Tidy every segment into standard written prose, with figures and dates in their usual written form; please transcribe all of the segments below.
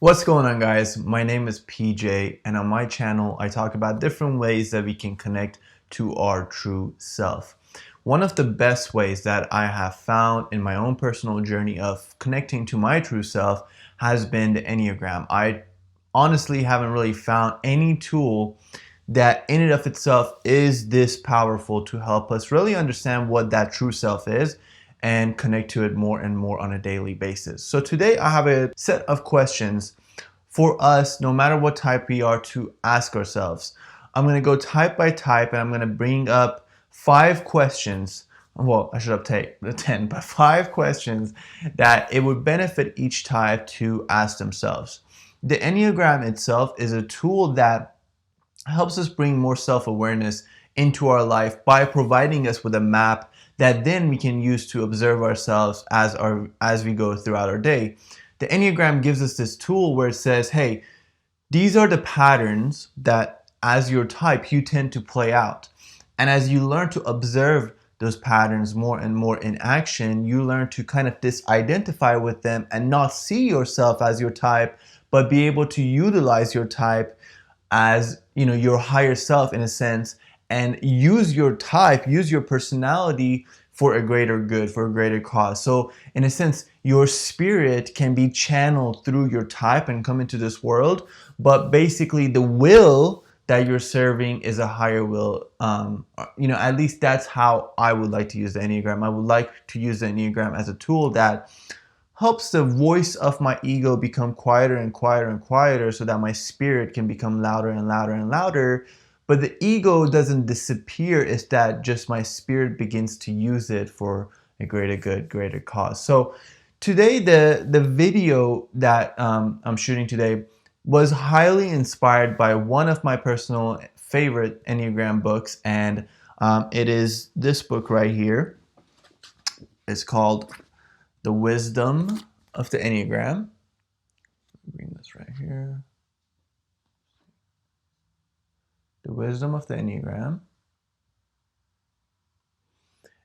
What's going on, guys? My name is PJ, and on my channel I talk about different ways that we can connect to our true self. One of the best ways that I have found in my own personal journey of connecting to my true self has been the Enneagram. I honestly haven't really found any tool that in and of itself is this powerful to help us really understand what that true self is and connect to it more and more on a daily basis. So today I have a set of questions for us, no matter what type we are, to ask ourselves. I'm going to go type by type, and I'm going to bring up 5 questions. Well, I should have taken 10, but 5 questions that it would benefit each type to ask themselves. The Enneagram itself is a tool that helps us bring more self-awareness into our life by providing us with a map that then we can use to observe ourselves as we go throughout our day. The Enneagram gives us this tool where it says, hey, these are the patterns that as your type you tend to play out. And as you learn to observe those patterns more and more in action, you learn to kind of disidentify with them and not see yourself as your type, but be able to utilize your type as, your higher self in a sense, and use your type, use your personality for a greater good, for a greater cause. So in a sense, your spirit can be channeled through your type and come into this world, but basically the will that you're serving is a higher will. At least that's how I would like to use the Enneagram. I would like to use the Enneagram as a tool that helps the voice of my ego become quieter and quieter and quieter so that my spirit can become louder and louder and louder. But the ego doesn't disappear, it's that just my spirit begins to use it for a greater good, greater cause. So today, the video that I'm shooting today was highly inspired by one of my personal favorite Enneagram books, and it is this book right here. It's called The Wisdom of the Enneagram. Bring this right here. The Wisdom of the Enneagram.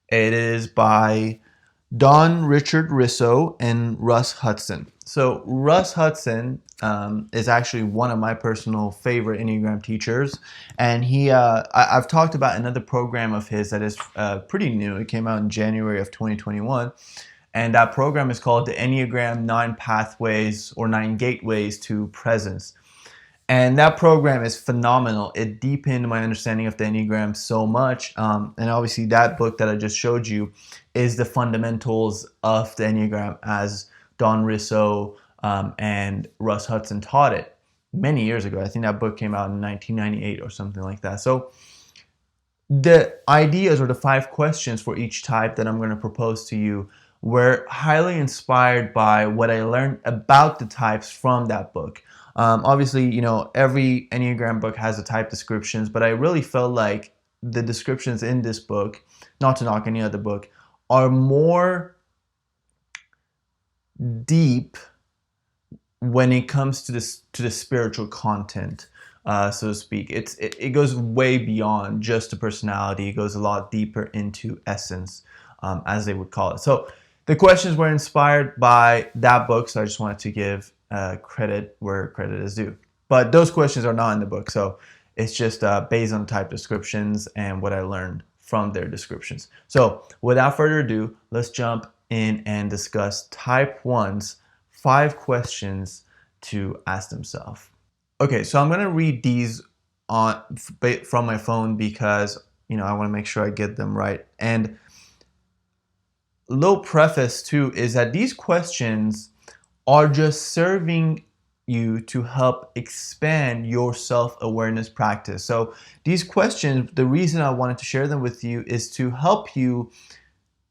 It is by Don Richard Risso and Russ Hudson. So Russ Hudson is actually one of my personal favorite Enneagram teachers, and I've talked about another program of his that is pretty new. It came out in January of 2021. And that program is called the Enneagram 9 Pathways or 9 Gateways to Presence. And that program is phenomenal. It deepened my understanding of the Enneagram so much. And obviously that book that I just showed you is the fundamentals of the Enneagram as Don Risso and Russ Hudson taught it many years ago. I think that book came out in 1998 or something like that. So the ideas or the 5 questions for each type that I'm going to propose to you were highly inspired by what I learned about the types from that book. Obviously, every Enneagram book has the type descriptions, but I really felt like the descriptions in this book, not to knock any other book, are more deep when it comes to the spiritual content, so to speak. It goes way beyond just the personality. It goes a lot deeper into essence, as they would call it. So the questions were inspired by that book, so I just wanted to give credit where credit is due. But those questions are not in the book, so it's just based on type descriptions and what I learned from their descriptions. So without further ado, let's jump in and discuss type 1's 5 questions to ask themselves. Okay, so I'm going to read these from my phone because I want to make sure I get them right. And little preface too is that these questions are just serving you to help expand your self-awareness practice. So these questions, the reason I wanted to share them with you is to help you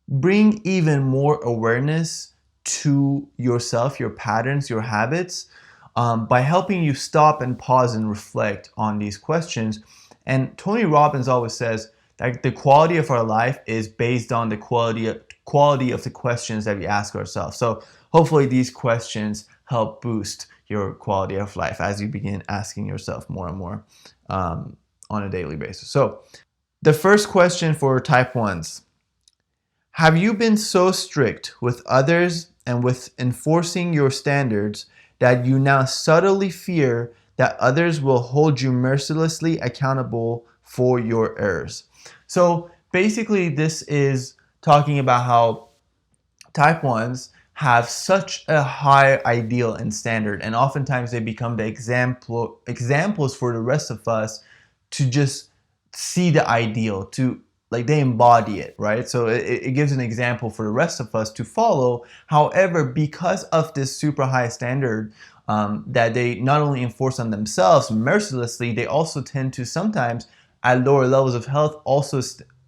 bring even more awareness to yourself, your patterns, your habits, by helping you stop and pause and reflect on these questions. And Tony Robbins always says that the quality of our life is based on the quality of the questions that we ask ourselves. So hopefully these questions help boost your quality of life as you begin asking yourself more and more on a daily basis. So the first question for type 1s: have you been so strict with others and with enforcing your standards that you now subtly fear that others will hold you mercilessly accountable for your errors. So basically, this is talking about how type 1s have such a high ideal and standard, and oftentimes they become the examples for the rest of us to just see the ideal, to like they embody it, right? So it gives an example for the rest of us to follow. However, because of this super high standard that they not only enforce on themselves mercilessly, they also tend to sometimes at lower levels of health also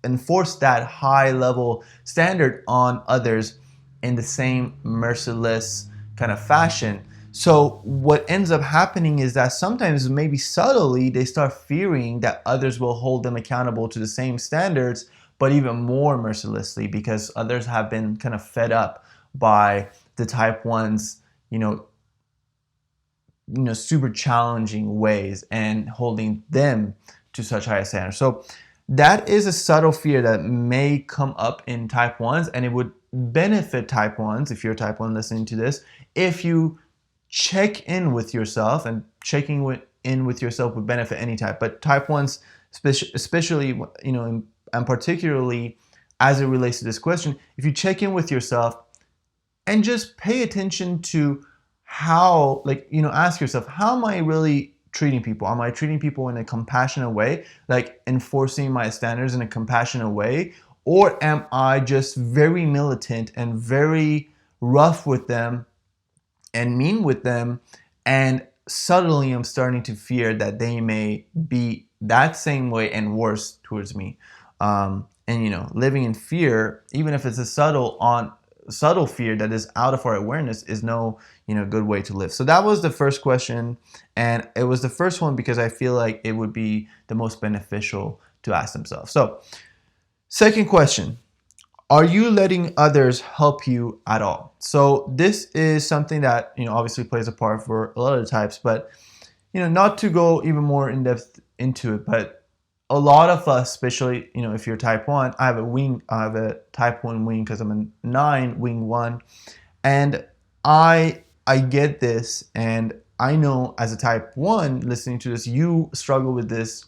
enforce that high level standard on others in the same merciless kind of fashion. So what ends up happening is that sometimes, maybe subtly, they start fearing that others will hold them accountable to the same standards, but even more mercilessly, because others have been kind of fed up by the type 1's, super challenging ways and holding them to such high standards. So that is a subtle fear that may come up in type 1s, and it would benefit type 1s, if you're type 1 listening to this, if you check in with yourself, and checking in with yourself would benefit any type, but type 1s especially, and particularly as it relates to this question, if you check in with yourself and just pay attention to how, ask yourself, how am I really treating people? Am I treating people in a compassionate way, like enforcing my standards in a compassionate way? Or am I just very militant and very rough with them and mean with them? And subtly, I'm starting to fear that they may be that same way and worse towards me. And living in fear, even if it's a subtle fear that is out of our awareness, is no good way to live. So that was the first question, and it was the first one because I feel like it would be the most beneficial to ask themselves. So second question, are you letting others help you at all? So this is something that obviously plays a part for a lot of types, but not to go even more in depth into it, but a lot of us, especially if you're type 1, I have a type 1 wing because I'm a 9 wing 1, and I get this, and I know as a type 1 listening to this, you struggle with this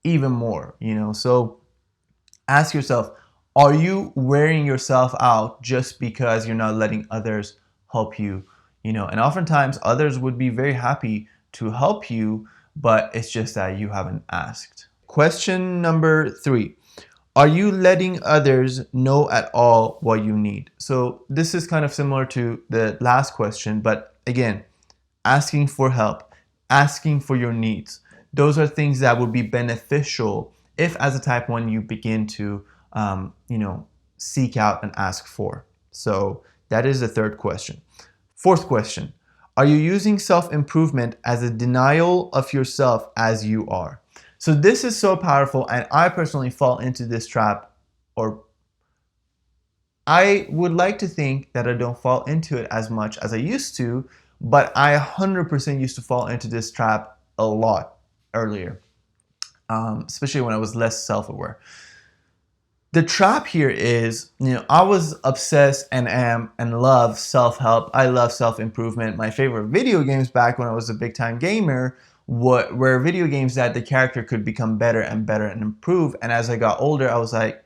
even more, so ask yourself, are you wearing yourself out just because you're not letting others help you? And oftentimes others would be very happy to help you, but it's just that you haven't asked. Question number 3. Are you letting others know at all what you need? So this is kind of similar to the last question, but again, asking for help, asking for your needs. Those are things that would be beneficial if, as a type 1, you begin to, seek out and ask for. So that is the third question. Fourth question, are you using self-improvement as a denial of yourself as you are? So this is so powerful, and I personally fall into this trap, or I would like to think that I don't fall into it as much as I used to, but I 100% used to fall into this trap a lot earlier, especially when I was less self-aware. The trap here is, I was obsessed and am and love self-help. I love self-improvement. My favorite video games back when I was a big-time gamer were video games that the character could become better and better and improve. And as I got older, I was like,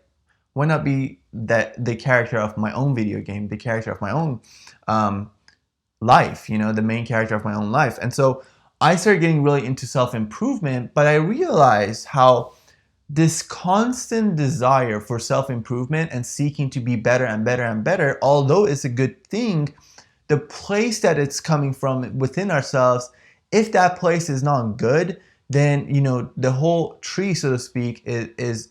why not be the character of my own video game, the character of my own life, the main character of my own life. And so I started getting really into self-improvement, but I realized how this constant desire for self-improvement and seeking to be better and better and better, although it's a good thing, the place that it's coming from within ourselves, if that place is not good, then the whole tree, so to speak, is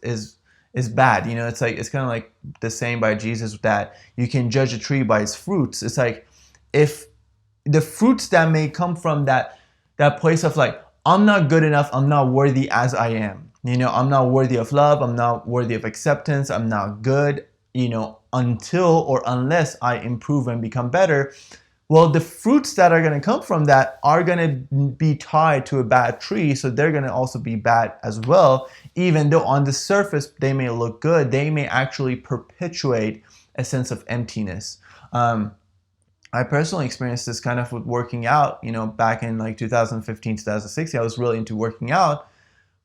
bad. It's kind of like the saying by Jesus that you can judge a tree by its fruits. It's like, if the fruits that may come from that place of like, I'm not good enough, I'm not worthy as I am. I'm not worthy of love, I'm not worthy of acceptance, I'm not good, until or unless I improve and become better. Well, the fruits that are going to come from that are going to be tied to a bad tree, so they're going to also be bad as well. Even though on the surface they may look good, they may actually perpetuate a sense of emptiness. I personally experienced this kind of with working out, back in like 2015, 2016. I was really into working out,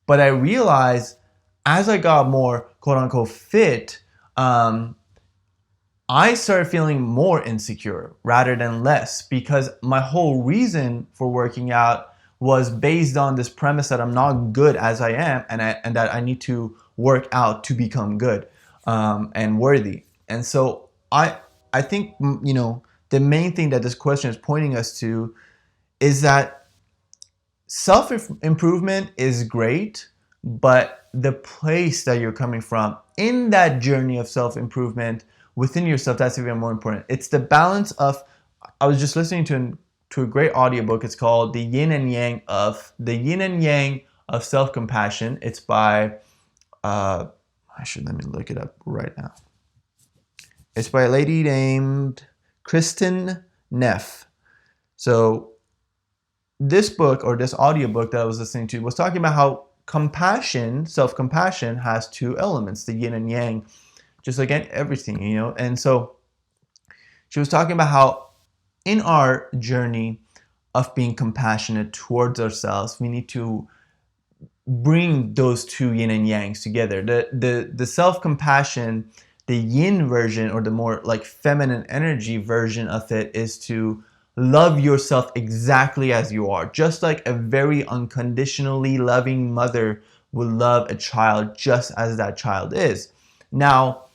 but I realized as I got more quote unquote fit, I started feeling more insecure rather than less, because my whole reason for working out was based on this premise that I'm not good as I am, and that I need to work out to become good, and worthy. And so I think, the main thing that this question is pointing us to is that self improvement is great, but the place that you're coming from in that journey of self improvement within yourself, that's even more important. It's the balance of, I was just listening to a great audiobook. It's called The Yin and Yang of Self Compassion. It's by let me look it up right now. It's by a lady named Kristen Neff. So this book, or this audiobook that I was listening to, was talking about how compassion, self-compassion, has two elements, the yin and yang, just like everything, And so she was talking about how in our journey of being compassionate towards ourselves, we need to bring those two yin and yangs together. The self-compassion, the yin version, or the more like feminine energy version of it, is to love yourself exactly as you are, just like a very unconditionally loving mother would love a child just as that child is. Now,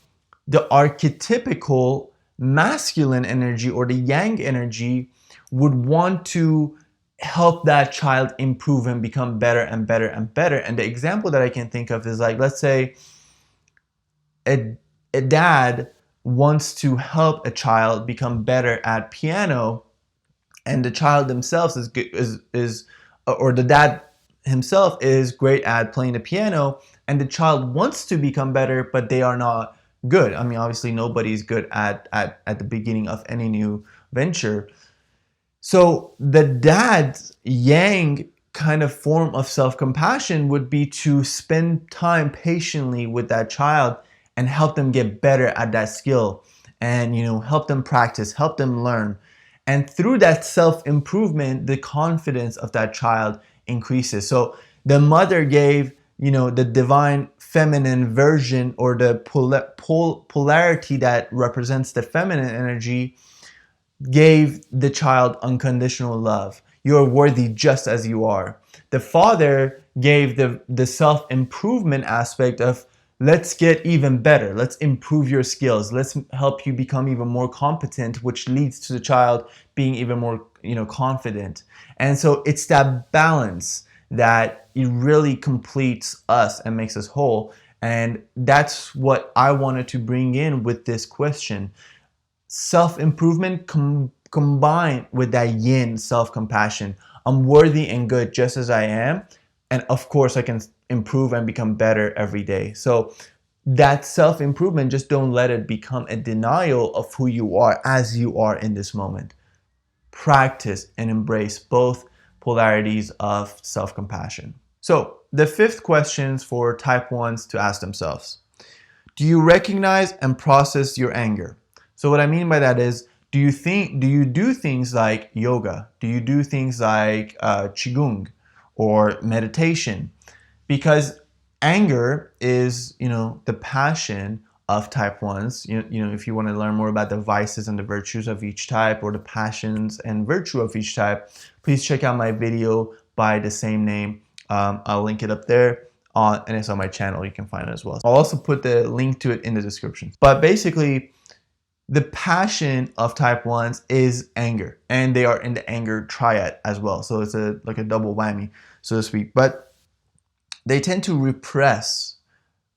the archetypical masculine energy, or the yang energy, would want to help that child improve and become better and better and better. And the example that I can think of is, like, let's say a dad wants to help a child become better at piano, and the child themselves or the dad himself is great at playing the piano, and the child wants to become better, but they are not good. I mean, obviously nobody's good at the beginning of any new venture. So the dad's yang kind of form of self-compassion would be to spend time patiently with that child and help them get better at that skill, and help them practice, help them learn. And through that self-improvement, the confidence of that child increases. So the mother gave, the divine feminine version, or the polarity that represents the feminine energy, gave the child unconditional love. You're worthy just as you are. The father gave the self-improvement aspect of, let's get even better. Let's improve your skills. Let's help you become even more competent, which leads to the child being even more, confident. And so it's that balance that it really completes us and makes us whole. And that's what I wanted to bring in with this question. Self-improvement combined with that yin self-compassion. I'm worthy and good just as I am. And of course, I can improve and become better every day. So that self-improvement, just don't let it become a denial of who you are as you are in this moment. Practice and embrace both polarities of self-compassion. So the fifth questions for type 1s to ask themselves: do you recognize and process your anger? So what I mean by that is, do you do things like yoga? Do you do things like qigong or meditation? Because anger is, the passion of type 1s. If you want to learn more about the vices and the virtues of each type, or the passions and virtue of each type, please check out my video by the same name. I'll link it up there. And it's on my channel. You can find it as well. I'll also put the link to it in the description. But basically, the passion of type 1s is anger, and they are in the anger triad as well. So it's like a double whammy, so to speak. But they tend to repress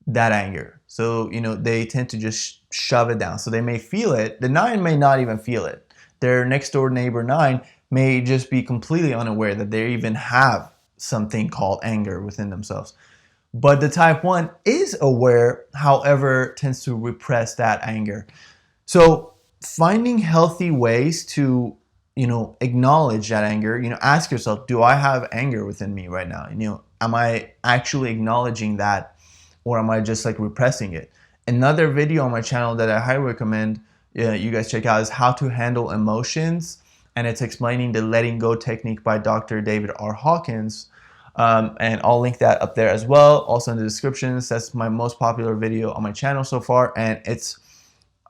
that anger. So, they tend to just shove it down. So they may feel it. The 9 may not even feel it. Their next door neighbor 9 may just be completely unaware that they even have something called anger within themselves. But the type 1 is aware, however, tends to repress that anger. So finding healthy ways to, acknowledge that anger, ask yourself, do I have anger within me right now? Am I actually acknowledging that, or am I just like repressing it? Another video on my channel that I highly recommend you guys check out is How to Handle Emotions, and it's explaining the letting go technique by Dr. David R. Hawkins. And I'll link that up there as well. Also in the descriptions, that's my most popular video on my channel so far. And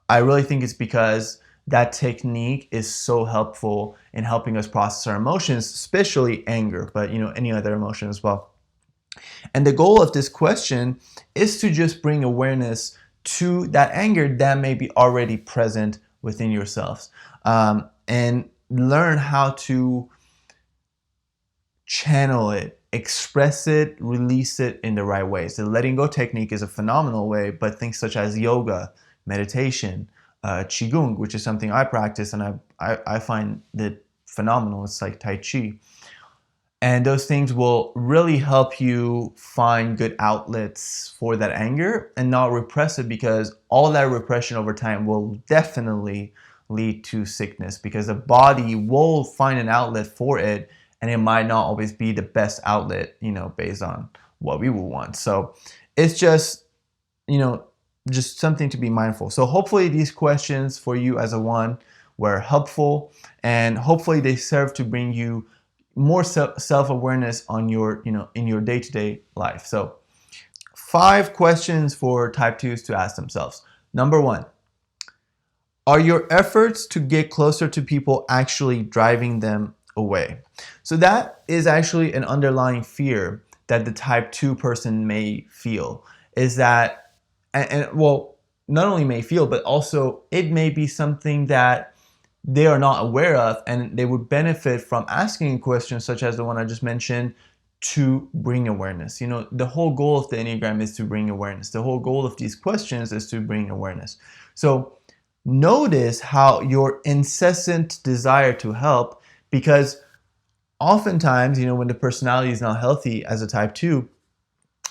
I really think it's because that technique is so helpful in helping us process our emotions, especially anger, but any other emotion as well. And the goal of this question is to just bring awareness to that anger that may be already present within yourselves, and learn how to channel it, express it, release it in the right ways. The letting go technique is a phenomenal way, but things such as yoga, meditation, qigong, which is something I practice and I find that phenomenal. It's like Tai Chi. And those things will really help you find good outlets for that anger and not repress it, because all that repression over time will definitely lead to sickness, because the body will find an outlet for it, and it might not always be the best outlet, based on what we will want. So it's just, just something to be mindful. So hopefully these questions for you as a one were helpful, and hopefully they serve to bring you more self-awareness on your, in your day-to-day life. So 5 questions for type 2s to ask themselves. Number 1, are your efforts to get closer to people actually driving them away? So that is actually an underlying fear that the type 2 person may feel, is that, well, not only may feel, but also it may be something that they are not aware of, and they would benefit from asking questions such as the one I just mentioned to bring awareness. The whole goal of the Enneagram is to bring awareness. The whole goal of these questions is to bring awareness. So notice how your incessant desire to help, because oftentimes, when the personality is not healthy as a type 2,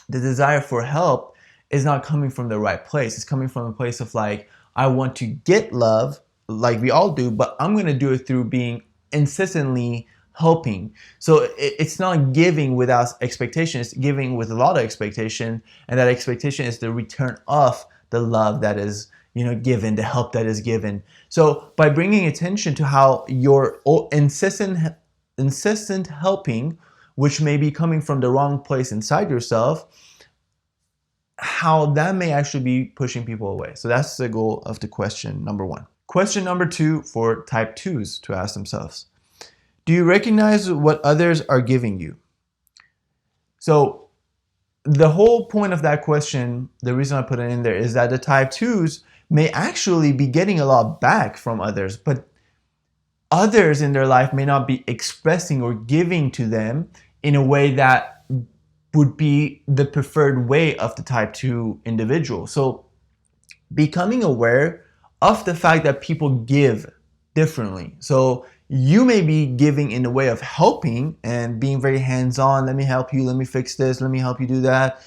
the desire for help is not coming from the right place. It's coming from a place of like, I want to get love, like we all do, but I'm going to do it through being incessantly helping. So it's not giving without expectation, it's giving with a lot of expectation, and that expectation is the return of the love that is given, the help that is given. So by bringing attention to how your incessant helping, which may be coming from the wrong place inside yourself, how that may actually be pushing people away. So that's the goal of the question number 1. Question number 2 for type 2s to ask themselves. Do you recognize what others are giving you? So the whole point of that question, the reason I put it in there, is that the type 2s may actually be getting a lot back from others, but others in their life may not be expressing or giving to them in a way that would be the preferred way of the type 2 individual. So becoming aware of the fact that people give differently. So you may be giving in the way of helping and being very hands-on. Let me help you. Let me fix this. Let me help you do that.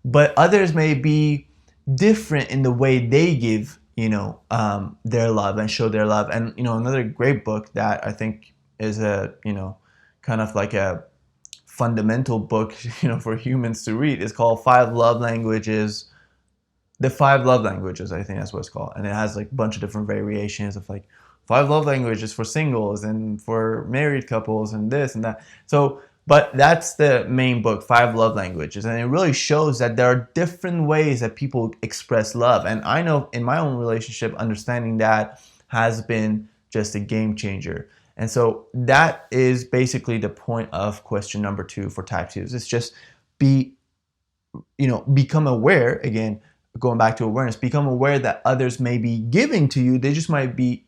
But others may be different in the way they give, their love and show their love. And, another great book that I think is a, kind of like a fundamental book, for humans to read is called The 5 Love Languages, I think that's what it's called. And it has like a bunch of different variations of like 5 love languages for singles and for married couples and this and that. So, but that's the main book, 5 Love Languages. And it really shows that there are different ways that people express love. And I know in my own relationship, understanding that has been just a game changer. And so that is basically the point of question number 2 for type 2s. It's just become aware, again, going back to awareness, become aware that others may be giving to you. They just might be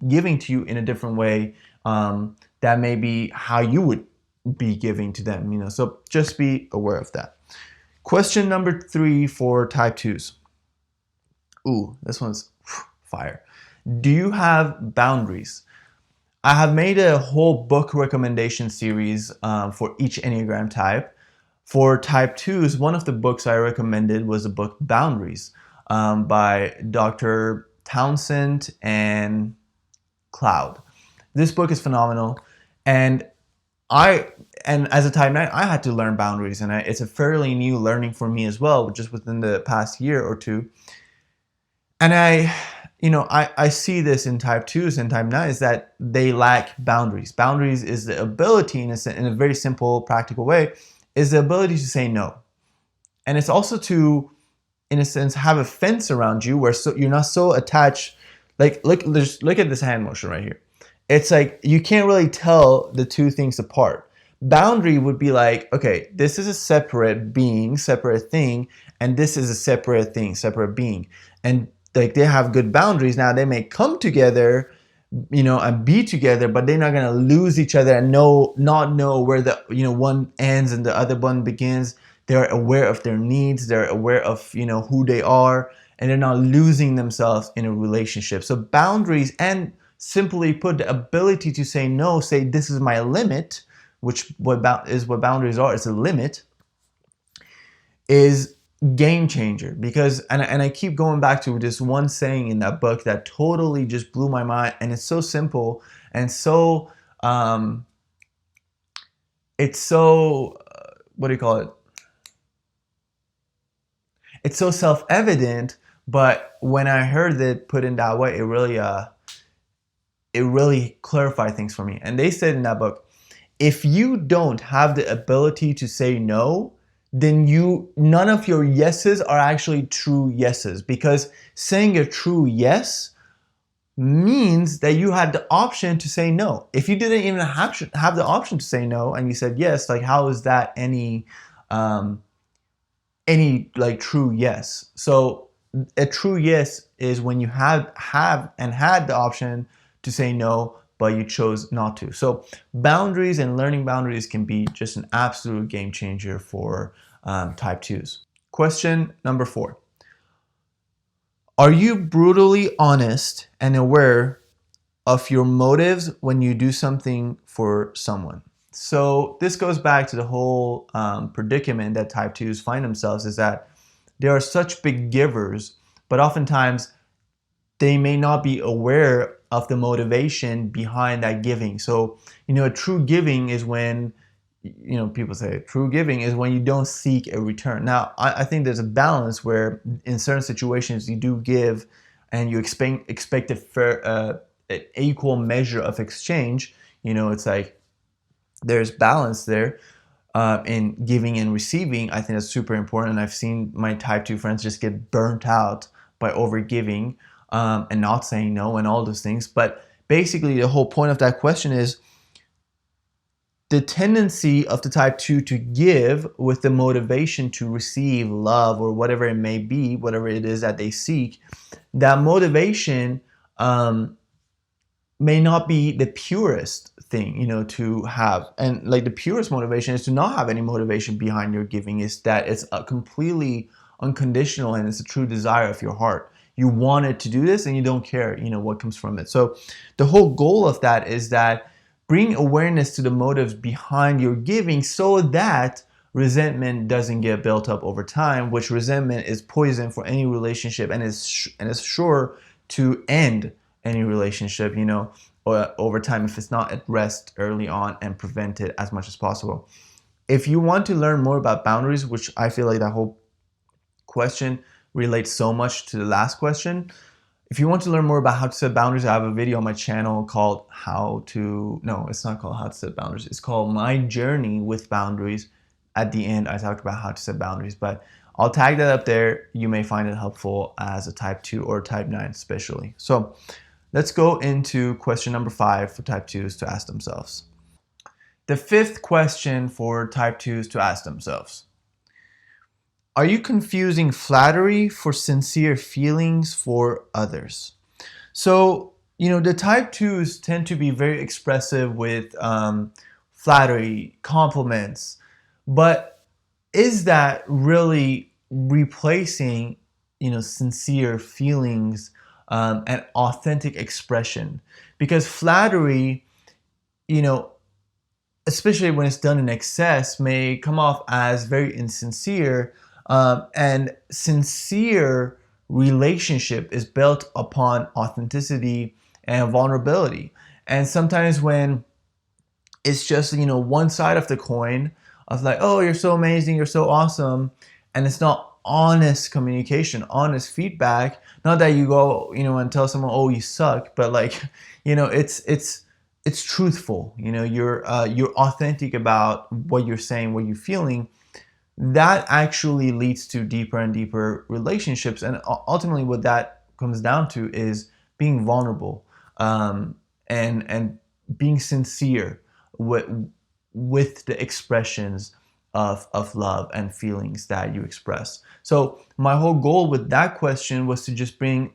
giving to you in a different way. That may be how you would be giving to them, so just be aware of that. Question number 3 for type 2s. Ooh, this one's fire. Do you have boundaries? I have made a whole book recommendation series for each Enneagram type. For type 2s, one of the books I recommended was the book Boundaries by Dr. Townsend and Cloud. This book is phenomenal, and as a type 9, I had to learn boundaries, and it's a fairly new learning for me as well, just within the past year or two. And I see this in type 2s and type 9s that they lack boundaries. Boundaries is the ability, in a very simple, practical way, is the ability to say no. And it's also to, in a sense, have a fence around you where you're not so attached. Like, look at this hand motion right here. It's like you can't really tell the two things apart. Boundary would be like, okay, this is a separate being, separate thing, and this is a separate thing, separate being. And like they have good boundaries. Now they may come together, and be together, but they're not gonna lose each other and not know where the one ends and the other one begins. They're aware of their needs. They're aware of who they are, and they're not losing themselves in a relationship. So boundaries, and simply put, the ability to say no, say this is my limit, which what boundaries are. It's a limit. Is game changer, because and I keep going back to this one saying in that book that totally just blew my mind, and it's so simple and so it's so what do you call it? It's so self-evident, but when I heard it put in that way, it really clarified things for me. And they said in that book, if you don't have the ability to say no, then none of your yeses are actually true yeses, because saying a true yes means that you had the option to say no. If you didn't even have the option to say no and you said yes, like how is that any like true yes? So a true yes is when you have and had the option to say no, but you chose not to. So boundaries and learning boundaries can be just an absolute game changer for type 2s. Question number 4. Are you brutally honest and aware of your motives when you do something for someone? So this goes back to the whole predicament that type 2s find themselves, is that they are such big givers, but oftentimes they may not be aware of the motivation behind that giving. So, a true giving is when, people say true giving is when you don't seek a return. Now, I think there's a balance where in certain situations you do give and you expect a fair, an equal measure of exchange. It's like there's balance there in giving and receiving. I think that's super important. I've seen my type 2 friends just get burnt out by over giving and not saying no and all those things. But basically the whole point of that question is the tendency of the type 2 to give with the motivation to receive love or whatever it may be, whatever it is that they seek. That motivation may not be the purest thing, to have. And like the purest motivation is to not have any motivation behind your giving, is that it's a completely unconditional and it's a true desire of your heart. You wanted to do this and you don't care, what comes from it. So the whole goal of that is that bring awareness to the motives behind your giving so that resentment doesn't get built up over time, which resentment is poison for any relationship and is sure to end any relationship, or over time if it's not addressed early on and prevented as much as possible. If you want to learn more about boundaries, which I feel like that whole question relates so much to the last question. If you want to learn more about how to set boundaries, I have a video on my channel called it's not called How to Set Boundaries. It's called My Journey with Boundaries. At the end, I talked about how to set boundaries, but I'll tag that up there. You may find it helpful as a type 2 or type 9 especially. So let's go into question number 5 for type 2s to ask themselves. The 5th question for type 2s to ask themselves. Are you confusing flattery for sincere feelings for others? So, the type 2s tend to be very expressive with flattery, compliments, but is that really replacing, sincere feelings and authentic expression? Because flattery, especially when it's done in excess, may come off as very insincere. And sincere relationship is built upon authenticity and vulnerability. And sometimes when it's just, one side of the coin of like, oh, you're so amazing, you're so awesome, and it's not honest communication, honest feedback. Not that you go, and tell someone, oh, you suck, but like, it's truthful. You're authentic about what you're saying, what you're feeling. That actually leads to deeper and deeper relationships, and ultimately, what that comes down to is being vulnerable, and being sincere with the expressions of love and feelings that you express. So my whole goal with that question was to just bring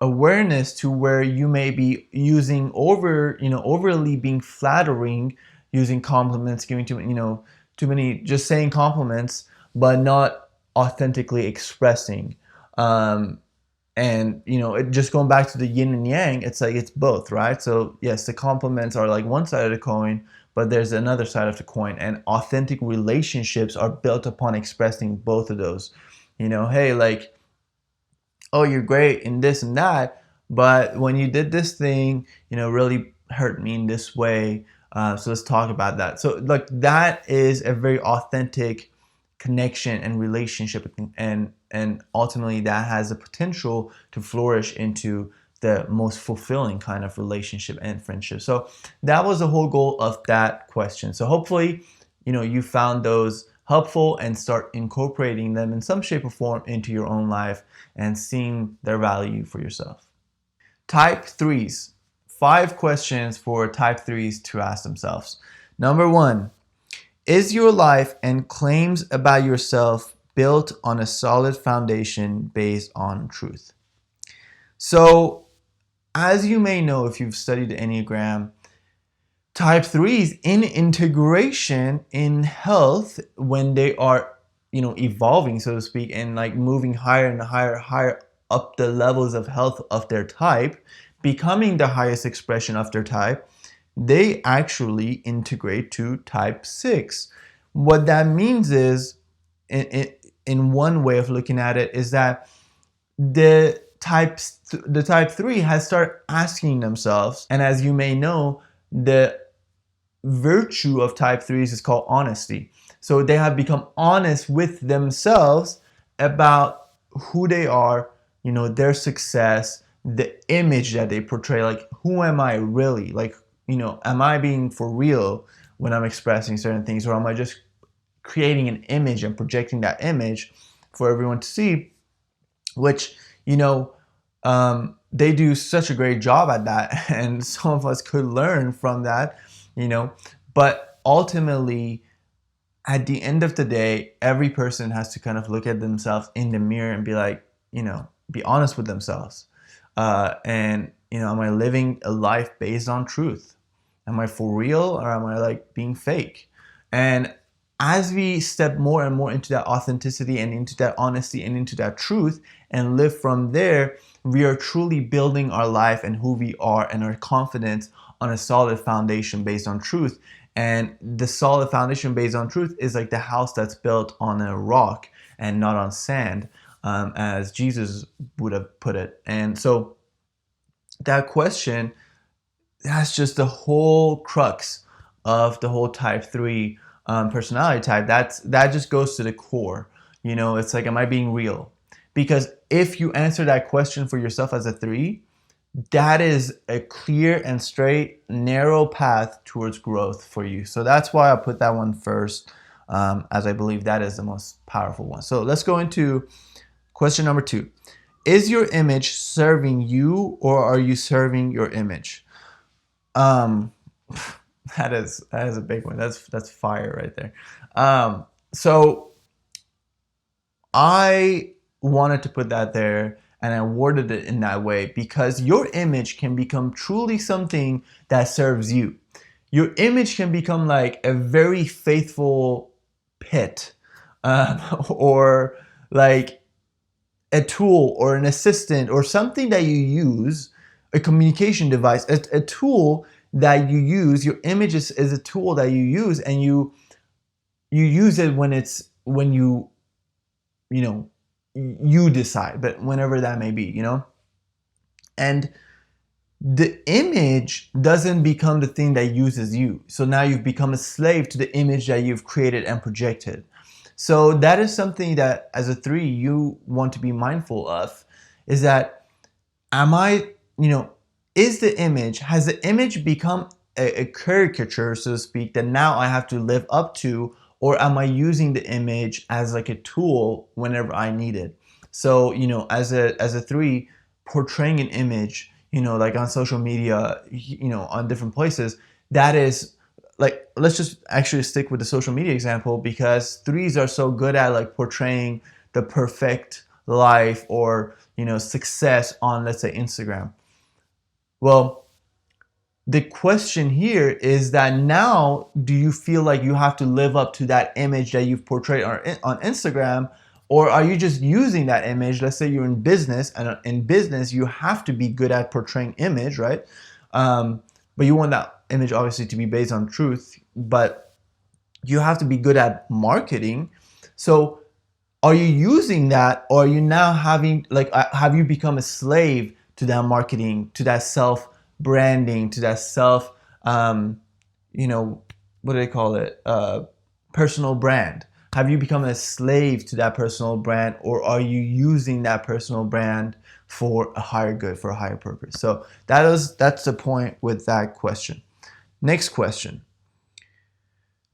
awareness to where you may be using overly being flattering, using compliments, giving too many, just saying compliments, but not authentically expressing. And it just going back to the yin and yang, it's like it's both, right? So yes, the compliments are like one side of the coin, but there's another side of the coin, and authentic relationships are built upon expressing both of those. Hey, like, oh, you're great in this and that, but when you did this thing, really hurt me in this way. So let's talk about that. So like that is a very authentic connection and relationship, and ultimately that has the potential to flourish into the most fulfilling kind of relationship and friendship. So that was the whole goal of that question. So hopefully, you found those helpful and start incorporating them in some shape or form into your own life and seeing their value for yourself. Type 3s. 5 questions for type 3s to ask themselves. Number 1, is your life and claims about yourself built on a solid foundation based on truth? So, as you may know if you've studied the Enneagram, type 3s in integration in health, when they are evolving, so to speak, and like moving higher and higher up the levels of health of their type, becoming the highest expression of their type, they actually integrate to type 6. What that means is, in one way of looking at it, is that the type 3 has started asking themselves, and as you may know, the virtue of type 3s is called honesty. So they have become honest with themselves about who they are, their success, the image that they portray. Like, who am I really? Like, am I being for real when I'm expressing certain things, or am I just creating an image and projecting that image for everyone to see? Which, they do such a great job at that, and some of us could learn from that, but ultimately, at the end of the day, every person has to kind of look at themselves in the mirror and be like, be honest with themselves. And, am I living a life based on truth? Am I for real, or am I like being fake? And as we step more and more into that authenticity and into that honesty and into that truth and live from there, we are truly building our life and who we are and our confidence on a solid foundation based on truth. And the solid foundation based on truth is like the house that's built on a rock and not on sand, as Jesus would have put it. And so that question, that's just the whole crux of the whole type 3 personality type. That just goes to the core. It's like, am I being real? Because if you answer that question for yourself as a 3, that is a clear and straight, narrow path towards growth for you. So that's why I put that one first, as I believe that is the most powerful one. So let's go into question number 2. Is your image serving you, or are you serving your image? That is a big one. That's fire right there. So I wanted to put that there, and I worded it in that way because your image can become truly something that serves you. Your image can become like a very faithful pet, or like a tool or an assistant or something that you use, a communication device, a tool that you use. Your image is a tool that you use, and you use it when you decide, but whenever that may be, and the image doesn't become the thing that uses you. So now you've become a slave to the image that you've created and projected. So that is something that as a 3 you want to be mindful of, is that am I, you know, has the image become a caricature, so to speak, that now I have to live up to, or am I using the image as like a tool whenever I need it? So, as a 3, portraying an image, like on social media, on different places, that is like, let's just actually stick with the social media example, because 3s are so good at like portraying the perfect life or success on, let's say, Instagram. Well, the question here is that now, do you feel like you have to live up to that image that you've portrayed on Instagram, or are you just using that image? Let's say you're in business, and in business you have to be good at portraying image, right? But you want that image obviously to be based on truth, but you have to be good at marketing. So are you using that, or are you now have you become a slave to that marketing, to that self branding, to that self, you know, what do they call it? Personal brand. Have you become a slave to that personal brand, or are you using that personal brand for a higher good, for a higher purpose? So that's the point with that question. Next question.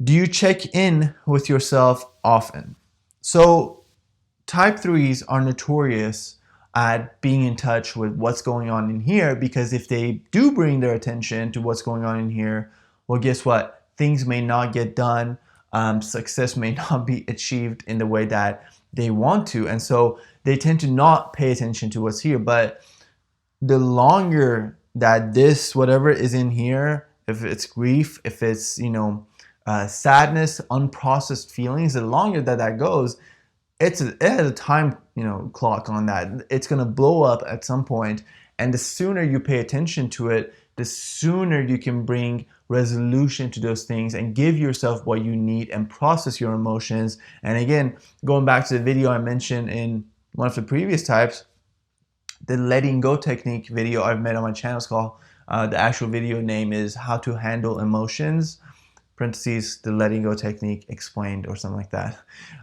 Do you check in with yourself often? So type 3s are notorious at being in touch with what's going on in here, because if they do bring their attention to what's going on in here, well, guess what? Things may not get done. Success may not be achieved in the way that they want to. And so they tend to not pay attention to what's here. But the longer that this, whatever is in here, if it's grief, if it's, sadness, unprocessed feelings, the longer that goes, it has a time clock on that. It's going to blow up at some point, and the sooner you pay attention to it, the sooner you can bring resolution to those things and give yourself what you need and process your emotions. And again, going back to the video I mentioned in one of the previous types, the letting go technique video I've made on my channel is called, the actual video name is How to Handle Emotions, parentheses, the letting go technique explained, or something like that.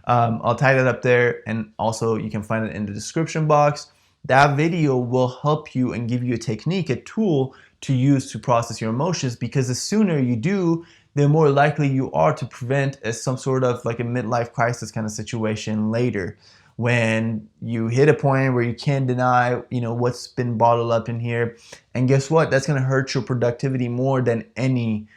I'll tie that up there, and also you can find it in the description box. That video will help you and give you a technique, a tool to use to process your emotions, because the sooner you do, the more likely you are to prevent some sort of like a midlife crisis kind of situation later, when you hit a point where you can't deny what's been bottled up in here. And guess what? That's going to hurt your productivity more than anything.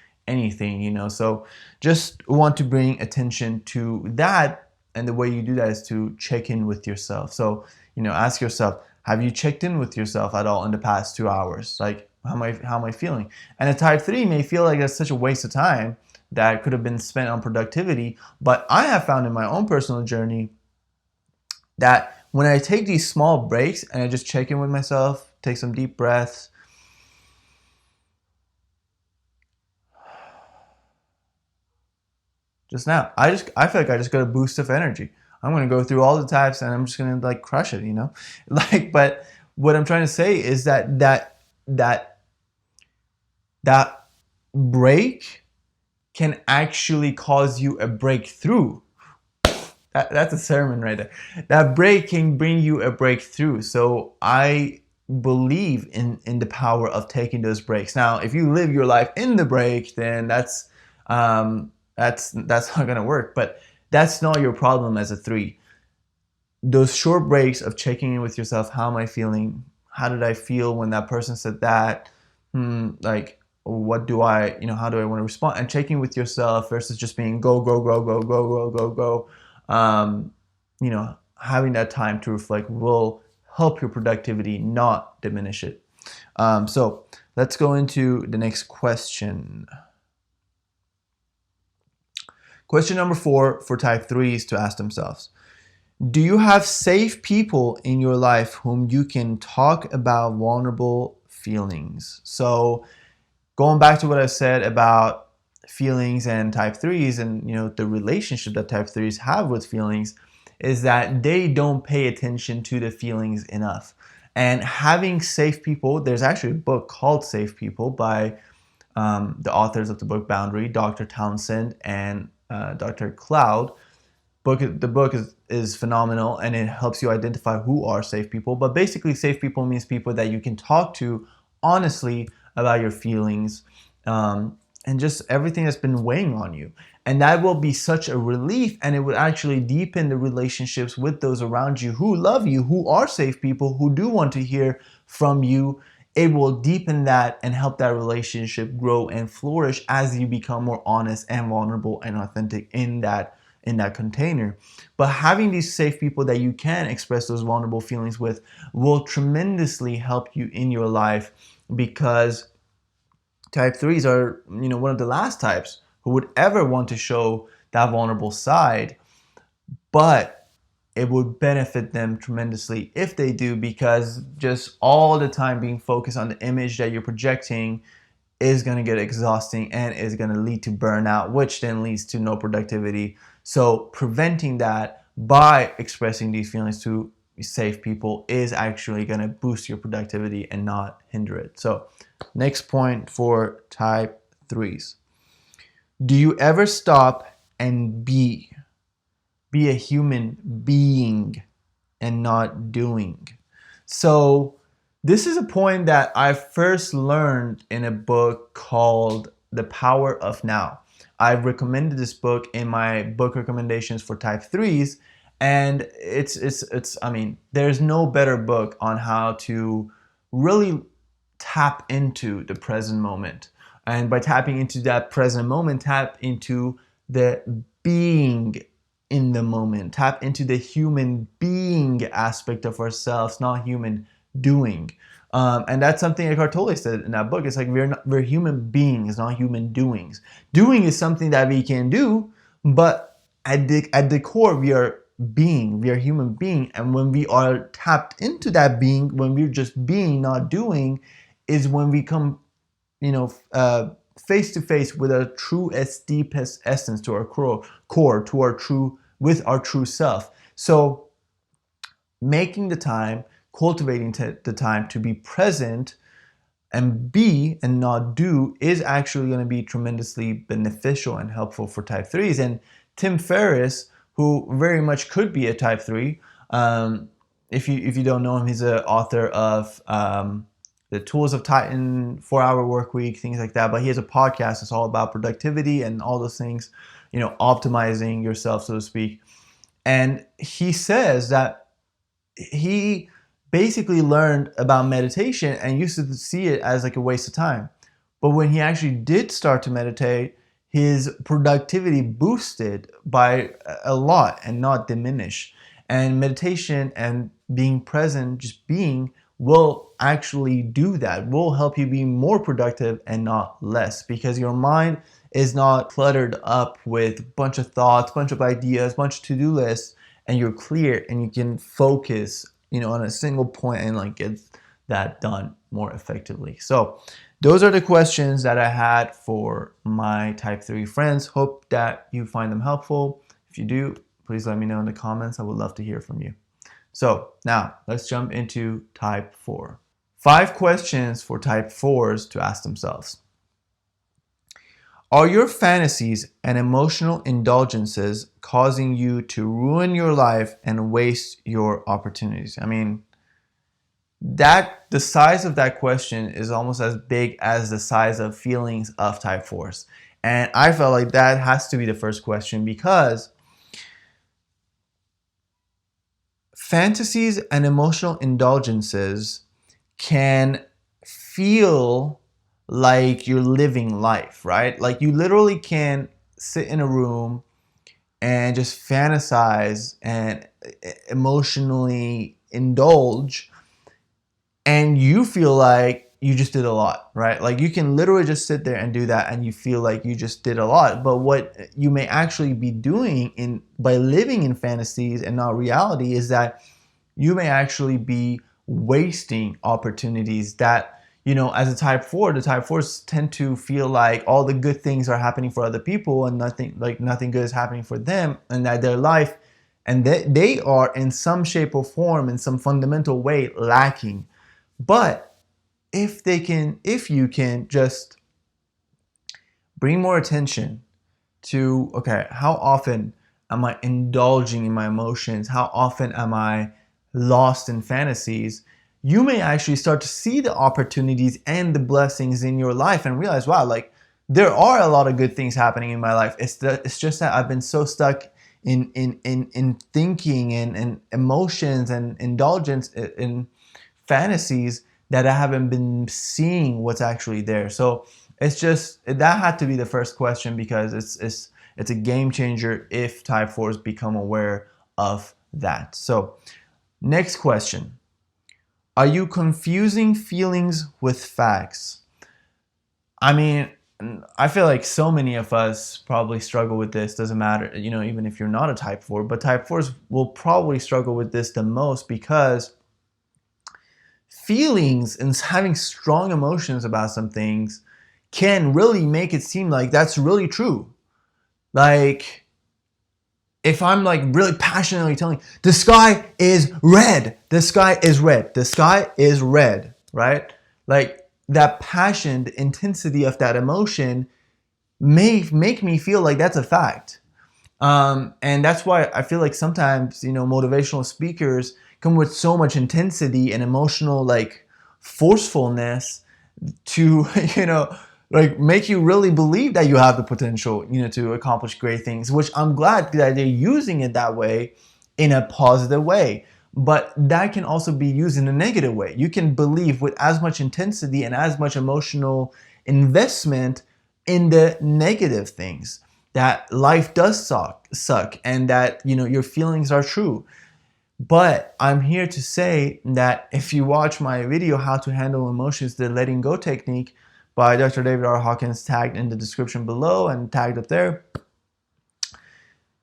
So just want to bring attention to that, and the way you do that is to check in with yourself. So ask yourself, have you checked in with yourself at all in the past 2 hours? Like, how am I feeling? And a type 3 may feel like that's such a waste of time that could have been spent on productivity, but I have found in my own personal journey that when I take these small breaks and I just check in with myself, take some deep breaths, just now, I feel like I just got a boost of energy. I'm gonna go through all the types and I'm just gonna like crush it, But what I'm trying to say is that break can actually cause you a breakthrough. That's a sermon right there. That break can bring you a breakthrough. So I believe in the power of taking those breaks. Now, if you live your life in the break, then that's not gonna work. But that's not your problem as a 3. Those short breaks of checking in with yourself. How am I feeling? How did I feel when that person said that? Like, what do I, how do I want to respond? And checking with yourself versus just being go, go, go, go, go, go, go, go. Having that time to reflect will help your productivity, not diminish it. So let's go into the next question. Question number 4 for type 3s to ask themselves. Do you have safe people in your life whom you can talk about vulnerable feelings? So going back to what I said about feelings and type 3s, and the relationship that type 3s have with feelings, is that they don't pay attention to the feelings enough. And having safe people, there's actually a book called Safe People by the authors of the book Boundary, Dr. Townsend and Dr. Cloud. The book is phenomenal, and it helps you identify who are safe people. But basically, safe people means people that you can talk to honestly about your feelings, and just everything that's been weighing on you. And that will be such a relief, and it would actually deepen the relationships with those around you who love you, who are safe people, who do want to hear from you. It will deepen that and help that relationship grow and flourish as you become more honest and vulnerable and authentic in that container. But having these safe people that you can express those vulnerable feelings with will tremendously help you in your life, because type 3s are, one of the last types who would ever want to show that vulnerable side. But it would benefit them tremendously if they do, because just all the time being focused on the image that you're projecting is going to get exhausting and is going to lead to burnout, which then leads to no productivity. So preventing that by expressing these feelings to safe people is actually going to boost your productivity and not hinder it. So next point for type 3s. Do you ever stop and be a human being and not doing? So this is a point that I first learned in a book called The Power of Now. I've recommended this book in my book recommendations for type 3s, and it's I mean, there's no better book on how to really tap into the present moment. And by tapping into that present moment, tap into the being in the moment, tap into the human being aspect of ourselves, not human doing. And that's something Eckhart Tolle said in that book. It's like we're human beings, not human doings. Doing is something that we can do, but at the core, we are being. We are human being. And when we are tapped into that being, when we're just being, not doing, is when we come, face to face with our truest, deepest essence, to our core, to our true, with our true self. So making the time, cultivating the time to be present and be and not do is actually going to be tremendously beneficial and helpful for type 3s. And Tim Ferriss, who very much could be a type 3, if you don't know him, he's an author of The Tools of Titan, 4-Hour Work Week, things like that. But he has a podcast. It's all about productivity and all those things, optimizing yourself, so to speak. And he says that he basically learned about meditation and used to see it as like a waste of time. But when he actually did start to meditate, his productivity boosted by a lot and not diminish. And meditation and being present, just being, will actually do that, will help you be more productive and not less, because your mind is not cluttered up with a bunch of thoughts, bunch of ideas, bunch of to-do lists, and you're clear and you can focus, on a single point and like get that done more effectively. So those are the questions that I had for my type 3 friends. Hope that you find them helpful. If you do, please let me know in the comments. I would love to hear from you. So now let's jump into type 4. 5 questions for type 4s to ask themselves. Are your fantasies and emotional indulgences causing you to ruin your life and waste your opportunities? I mean, the size of that question is almost as big as the size of feelings of type 4s. And I felt like that has to be the first question, because fantasies and emotional indulgences can feel like you're living life, right? Like you literally can sit in a room and just fantasize and emotionally indulge, and you feel like you just did a lot, right? Like you can literally just sit there and do that and you feel like you just did a lot. But what you may actually be doing by living in fantasies and not reality is that you may actually be wasting opportunities that, as a type 4, the type 4s tend to feel like all the good things are happening for other people and nothing good is happening for them, and that their life, and they are in some shape or form, in some fundamental way, lacking. But if you can just bring more attention to, okay, how often am I indulging in my emotions? How often am I lost in fantasies? You may actually start to see the opportunities and the blessings in your life and realize, wow, like there are a lot of good things happening in my life. It's just that I've been so stuck in thinking and emotions and indulgence in fantasies that I haven't been seeing what's actually there. So it's just that had to be the first question, because it's a game changer if type 4s become aware of that. So next question. Are you confusing feelings with facts? I mean, I feel like so many of us probably struggle with this. Doesn't matter, even if you're not a type 4, but type 4s will probably struggle with this the most, because feelings and having strong emotions about some things can really make it seem like that's really true. Like, if I'm like really passionately telling, the sky is red, the sky is red, the sky is red, right? Like that passion, the intensity of that emotion may make me feel like that's a fact. And that's why I feel like sometimes, motivational speakers come with so much intensity and emotional like forcefulness to, like make you really believe that you have the potential, to accomplish great things, which I'm glad that they're using it that way in a positive way. But that can also be used in a negative way. You can believe with as much intensity and as much emotional investment in the negative things, that life does suck and that, your feelings are true. But I'm here to say that if you watch my video, How to Handle Emotions, the Letting Go Technique by Dr. David R. Hawkins, tagged in the description below and tagged up there,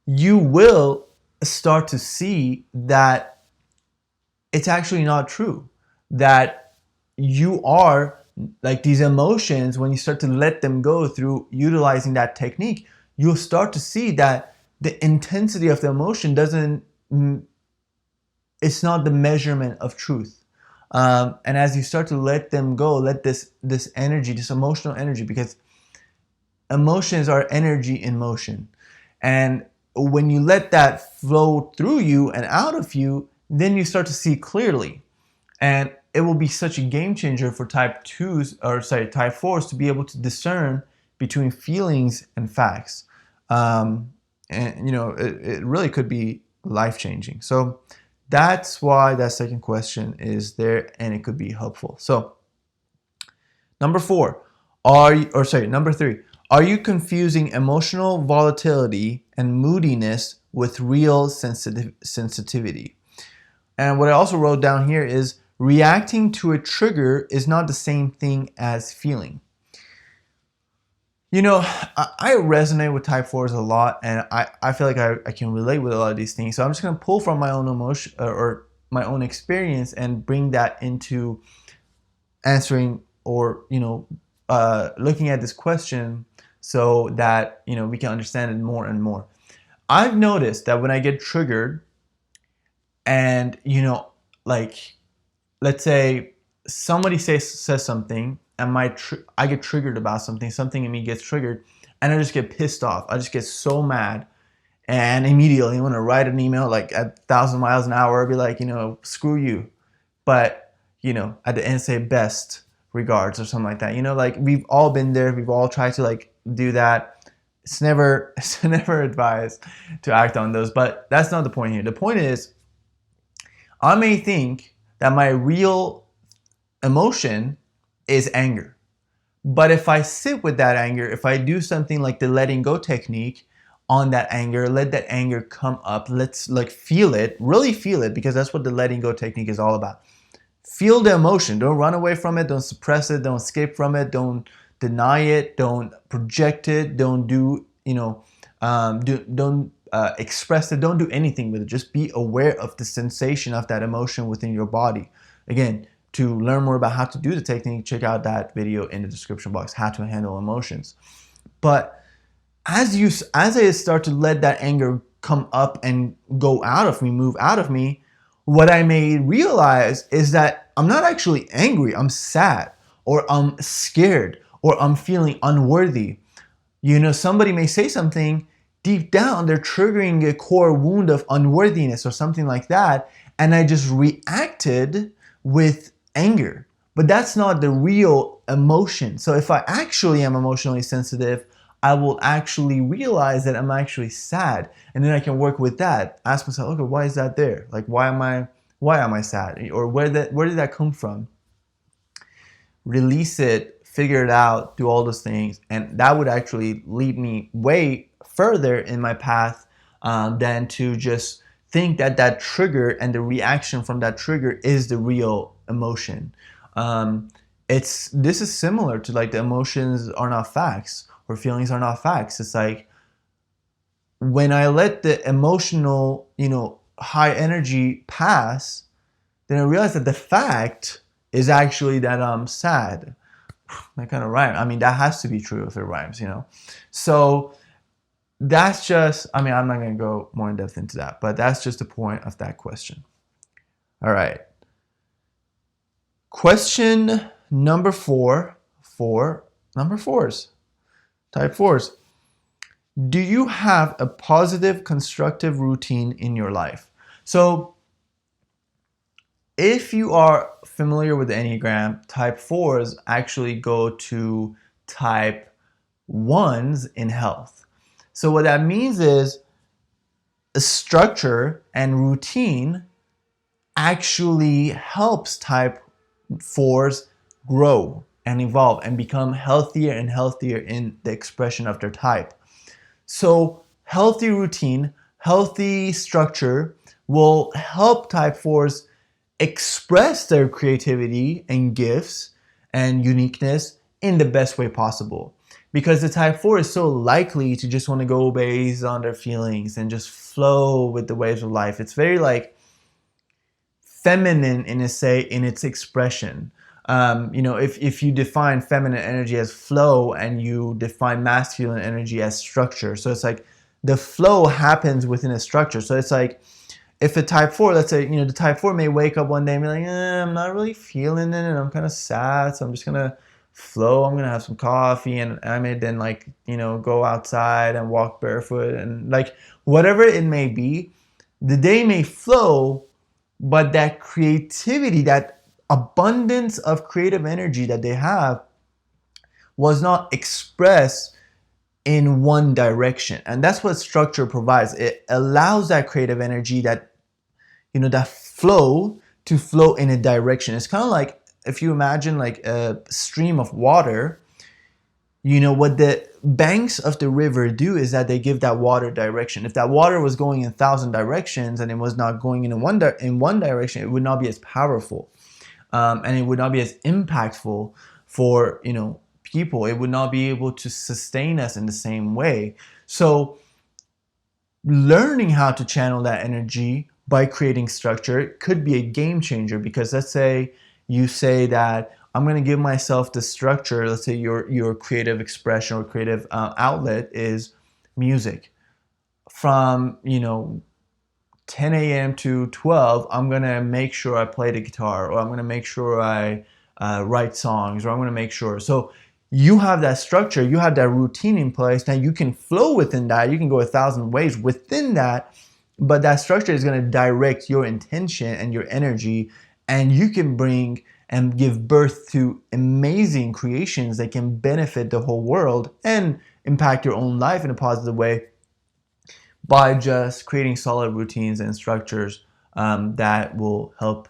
you will start to see that it's actually not true. That you are like these emotions, when you start to let them go through utilizing that technique, you'll start to see that the intensity of the emotion it's not the measurement of truth. And as you start to let them go, let this energy, this emotional energy, because emotions are energy in motion. And when you let that flow through you and out of you, then you start to see clearly. And it will be such a game changer for type 4s to be able to discern between feelings and facts. And it really could be life changing. So that's why that second question is there, and it could be helpful. So number 3, are you confusing emotional volatility and moodiness with real sensitivity? And what I also wrote down here is, reacting to a trigger is not the same thing as feeling. I resonate with type 4s a lot, and I feel like I can relate with a lot of these things. So I'm just going to pull from my own emotion or my own experience and bring that into answering or, looking at this question so that, we can understand it more and more. I've noticed that when I get triggered and, like, let's say somebody says something and I get triggered about something in me gets triggered, and I just get pissed off. I just get so mad, and immediately want to write an email like at 1,000 miles an hour, be like, screw you. But, at the end say best regards or something like that. Like we've all been there. We've all tried to like do that. It's never advised to act on those, but that's not the point here. The point is, I may think that my real emotion is anger. But if I sit with that anger, if I do something like the letting go technique on that anger, let that anger come up, let's like feel it, really feel it, because that's what the letting go technique is all about. Feel the emotion. Don't run away from it. Don't suppress it. Don't escape from it. Don't deny it. Don't project it. Don't do, don't express it. Don't do anything with it. Just be aware of the sensation of that emotion within your body. Again, to learn more about how to do the technique, check out that video in the description box, How to Handle Emotions. But as I start to let that anger come up and go out of me, move out of me, what I may realize is that I'm not actually angry. I'm sad, or I'm scared, or I'm feeling unworthy. Somebody may say something deep down they're triggering a core wound of unworthiness or something like that, and I just reacted with anger. But that's not the real emotion. So if I actually am emotionally sensitive, I will actually realize that I'm actually sad, and then I can work with that. Ask myself, okay, why is that there? Like, why am I sad, or where did that come from? Release it, figure it out, do all those things, and that would actually lead me way further in my path than to just think that that trigger and the reaction from that trigger is the real emotion. This is similar to like the emotions are not facts or feelings are not facts. It's like when I let the emotional, high energy pass, then I realize that the fact is actually that I'm sad. That kind of rhyme. I mean, that has to be true if it rhymes. So that's just, I'm not going to go more in depth into that, but that's just the point of that question. All right. Question number 4 for number 4s, type 4s. Do you have a positive, constructive routine in your life? So if you are familiar with the Enneagram, type 4s actually go to type 1s in health. So what that means is a structure and routine actually helps type 4s grow and evolve and become healthier and healthier in the expression of their type. So healthy routine, healthy structure will help type 4s express their creativity and gifts and uniqueness in the best way possible. Because the type 4 is so likely to just want to go based on their feelings and just flow with the waves of life. It's very like feminine in its expression. If you define feminine energy as flow and you define masculine energy as structure, so it's like the flow happens within a structure. So it's like if a type 4, let's say, the type 4 may wake up one day and be like, I'm not really feeling it and I'm kind of sad, so I'm just going to flow. I'm going to have some coffee and I may then go outside and walk barefoot and like whatever it may be. The day may flow, but that creativity, that abundance of creative energy that they have was not expressed in one direction. And that's what structure provides. It allows that creative energy, that flow to flow in a direction. It's kind of like if you imagine like a stream of water, what the banks of the river do is that they give that water direction. If that water was going in 1,000 directions and it was not going in one direction, it would not be as powerful, and it would not be as impactful for people. It would not be able to sustain us in the same way. So learning how to channel that energy by creating structure could be a game changer, because let's say you say that I'm going to give myself the structure. Let's say your creative expression or creative outlet is music. From 10 a.m. to 12, I'm going to make sure I play the guitar, or I'm going to make sure I write songs, or I'm going to make sure. So you have that structure, you have that routine in place. Now you can flow within that. You can go 1,000 ways within that, but that structure is going to direct your intention and your energy, and you can bring and give birth to amazing creations that can benefit the whole world and impact your own life in a positive way by just creating solid routines and structures that will help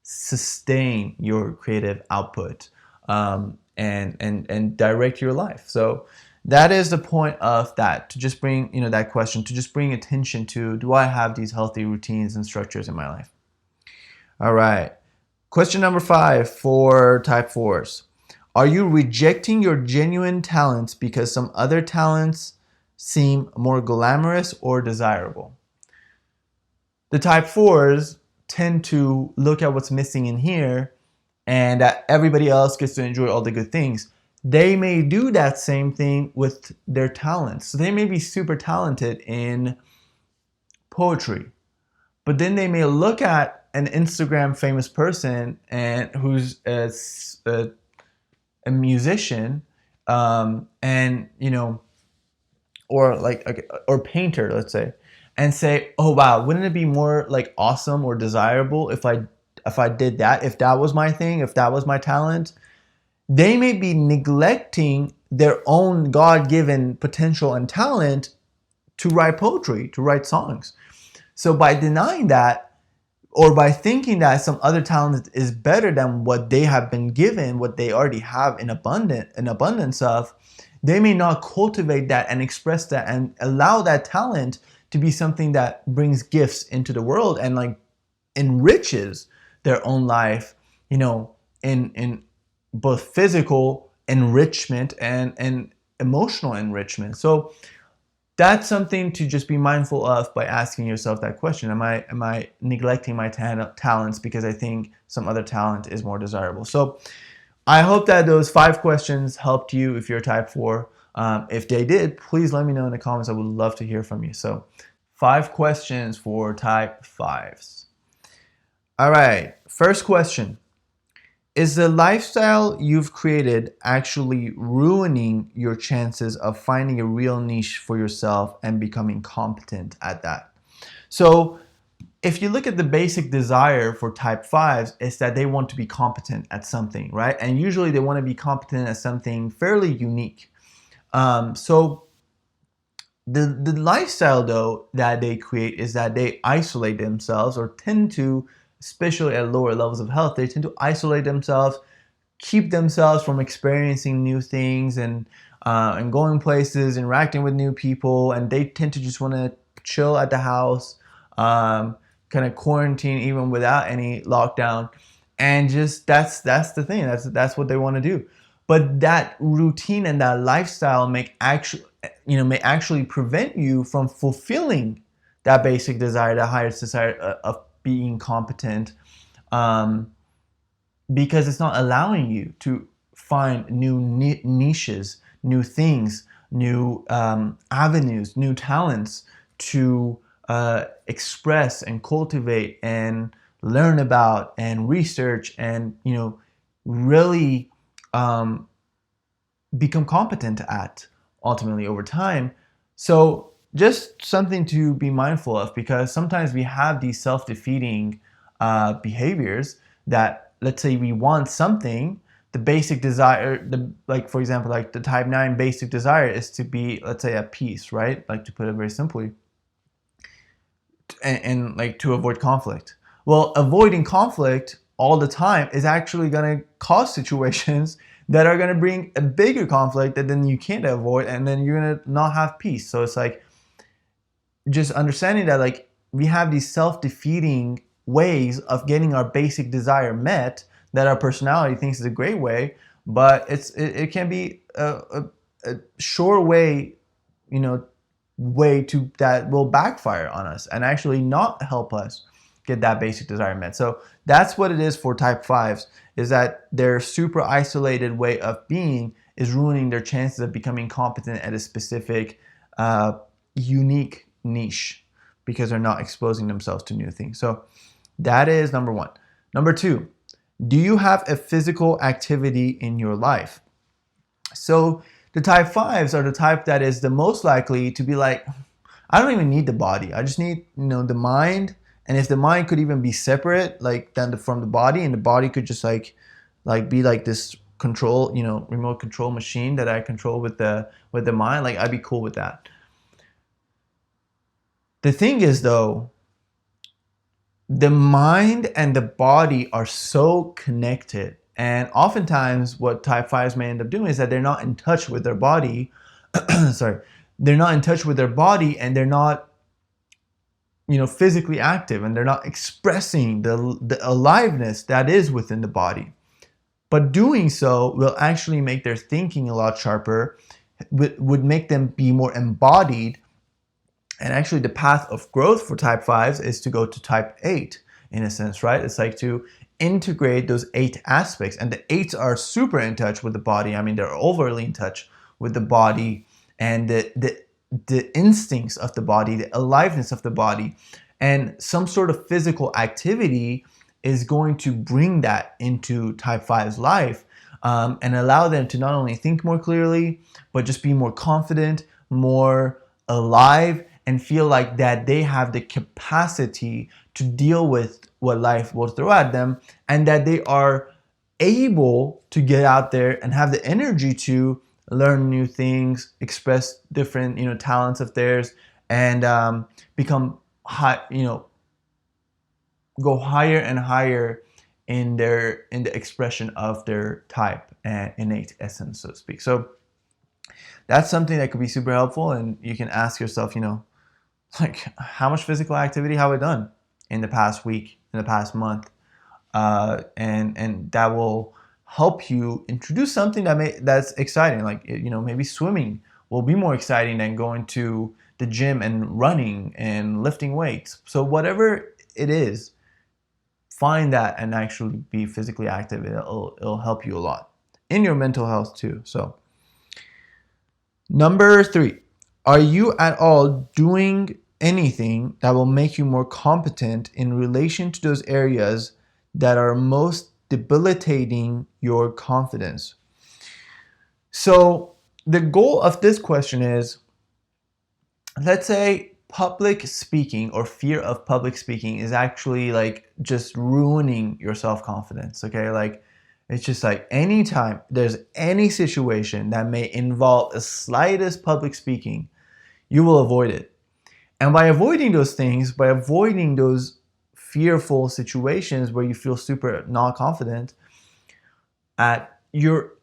sustain your creative output and direct your life. So that is the point of that, to just bring that question, to just bring attention to, do I have these healthy routines and structures in my life? All right. Question number 5 for type 4s. Are you rejecting your genuine talents because some other talents seem more glamorous or desirable? The type 4s tend to look at what's missing in here, and that everybody else gets to enjoy all the good things. They may do that same thing with their talents. So they may be super talented in poetry, but then they may look at an Instagram famous person and who's a musician, and or painter, let's say, and say, oh wow, wouldn't it be more like awesome or desirable if I did that, if that was my thing, if that was my talent. They may be neglecting their own God-given potential and talent to write poetry, to write songs. So by denying that, or by thinking that some other talent is better than what they have been given, what they already have in abundance of, they may not cultivate that and express that and allow that talent to be something that brings gifts into the world and like enriches their own life, in both physical enrichment and emotional enrichment. So that's something to just be mindful of by asking yourself that question. Am I neglecting my talents because I think some other talent is more desirable? So I hope that those 5 questions helped you if you're type 4. If they did, please let me know in the comments. I would love to hear from you. So 5 questions for type 5s. All right, first question. Is the lifestyle you've created actually ruining your chances of finding a real niche for yourself and becoming competent at that? So if you look at the basic desire for type 5s, it's that they want to be competent at something, right? And usually they want to be competent at something fairly unique. So the lifestyle though that they create is that they isolate themselves, or tend to, especially at lower levels of health, they tend to isolate themselves, keep themselves from experiencing new things and going places, interacting with new people, and they tend to just want to chill at the house, kind of quarantine even without any lockdown, and just that's the thing. That's what they want to do. But that routine and that lifestyle may actually prevent you from fulfilling that basic desire, the highest desire of being competent, because it's not allowing you to find new niches, new things, new avenues, new talents to express and cultivate and learn about and research and really become competent at ultimately over time. So just something to be mindful of, because sometimes we have these self-defeating behaviors that, let's say we want something, the basic desire, like for example, like the type 9 basic desire is to be, let's say, at peace, right? Like, to put it very simply, and like to avoid conflict. Well, avoiding conflict all the time is actually going to cause situations that are going to bring a bigger conflict that then you can't avoid, and then you're going to not have peace. So it's like just understanding that like we have these self-defeating ways of getting our basic desire met that our personality thinks is a great way, but it can be a sure way, way to that will backfire on us and actually not help us get that basic desire met. So that's what it is for type 5s, is that their super isolated way of being is ruining their chances of becoming competent at a specific unique niche, because they're not exposing themselves to new things. So that is number 1. Number 2, do you have a physical activity in your life? So the type 5s are the type that is the most likely to be like, I don't even need the body. I just need, the mind. And if the mind could even be separate, like from the body, and the body could just like be like this control, remote control machine that I control with the mind, like I'd be cool with that. The thing is though, the mind and the body are so connected, and oftentimes what type 5s may end up doing is that they're not in touch with their body. Sorry, they're not in touch with their body, and they're not physically active, and they're not expressing the aliveness that is within the body. But doing so will actually make their thinking a lot sharper, would make them be more embodied. And actually the path of growth for type 5s is to go to type 8 in a sense, right? It's like to integrate those 8 aspects, and the 8s are super in touch with the body. I mean, they're overly in touch with the body and the instincts of the body, the aliveness of the body, and some sort of physical activity is going to bring that into type 5's life, and allow them to not only think more clearly, but just be more confident, more alive and feel like that they have the capacity to deal with what life will throw at them, and that they are able to get out there and have the energy to learn new things, express different talents of theirs, and become high, go higher and higher in the expression of their type and innate essence, so to speak. So that's something that could be super helpful, and you can ask yourself, like, how much physical activity have I done in the past week, in the past month, and that will help you introduce something that's exciting. Like, maybe swimming will be more exciting than going to the gym and running and lifting weights. So whatever it is, find that and actually be physically active. It'll help you a lot in your mental health too. So number 3, are you at all doing anything that will make you more competent in relation to those areas that are most debilitating your confidence? So the goal of this question is, let's say public speaking or fear of public speaking is actually like just ruining your self-confidence. Okay, like it's just like anytime there's any situation that may involve the slightest public speaking, you will avoid it. And by avoiding those things, by avoiding those fearful situations where you feel super not confident, you're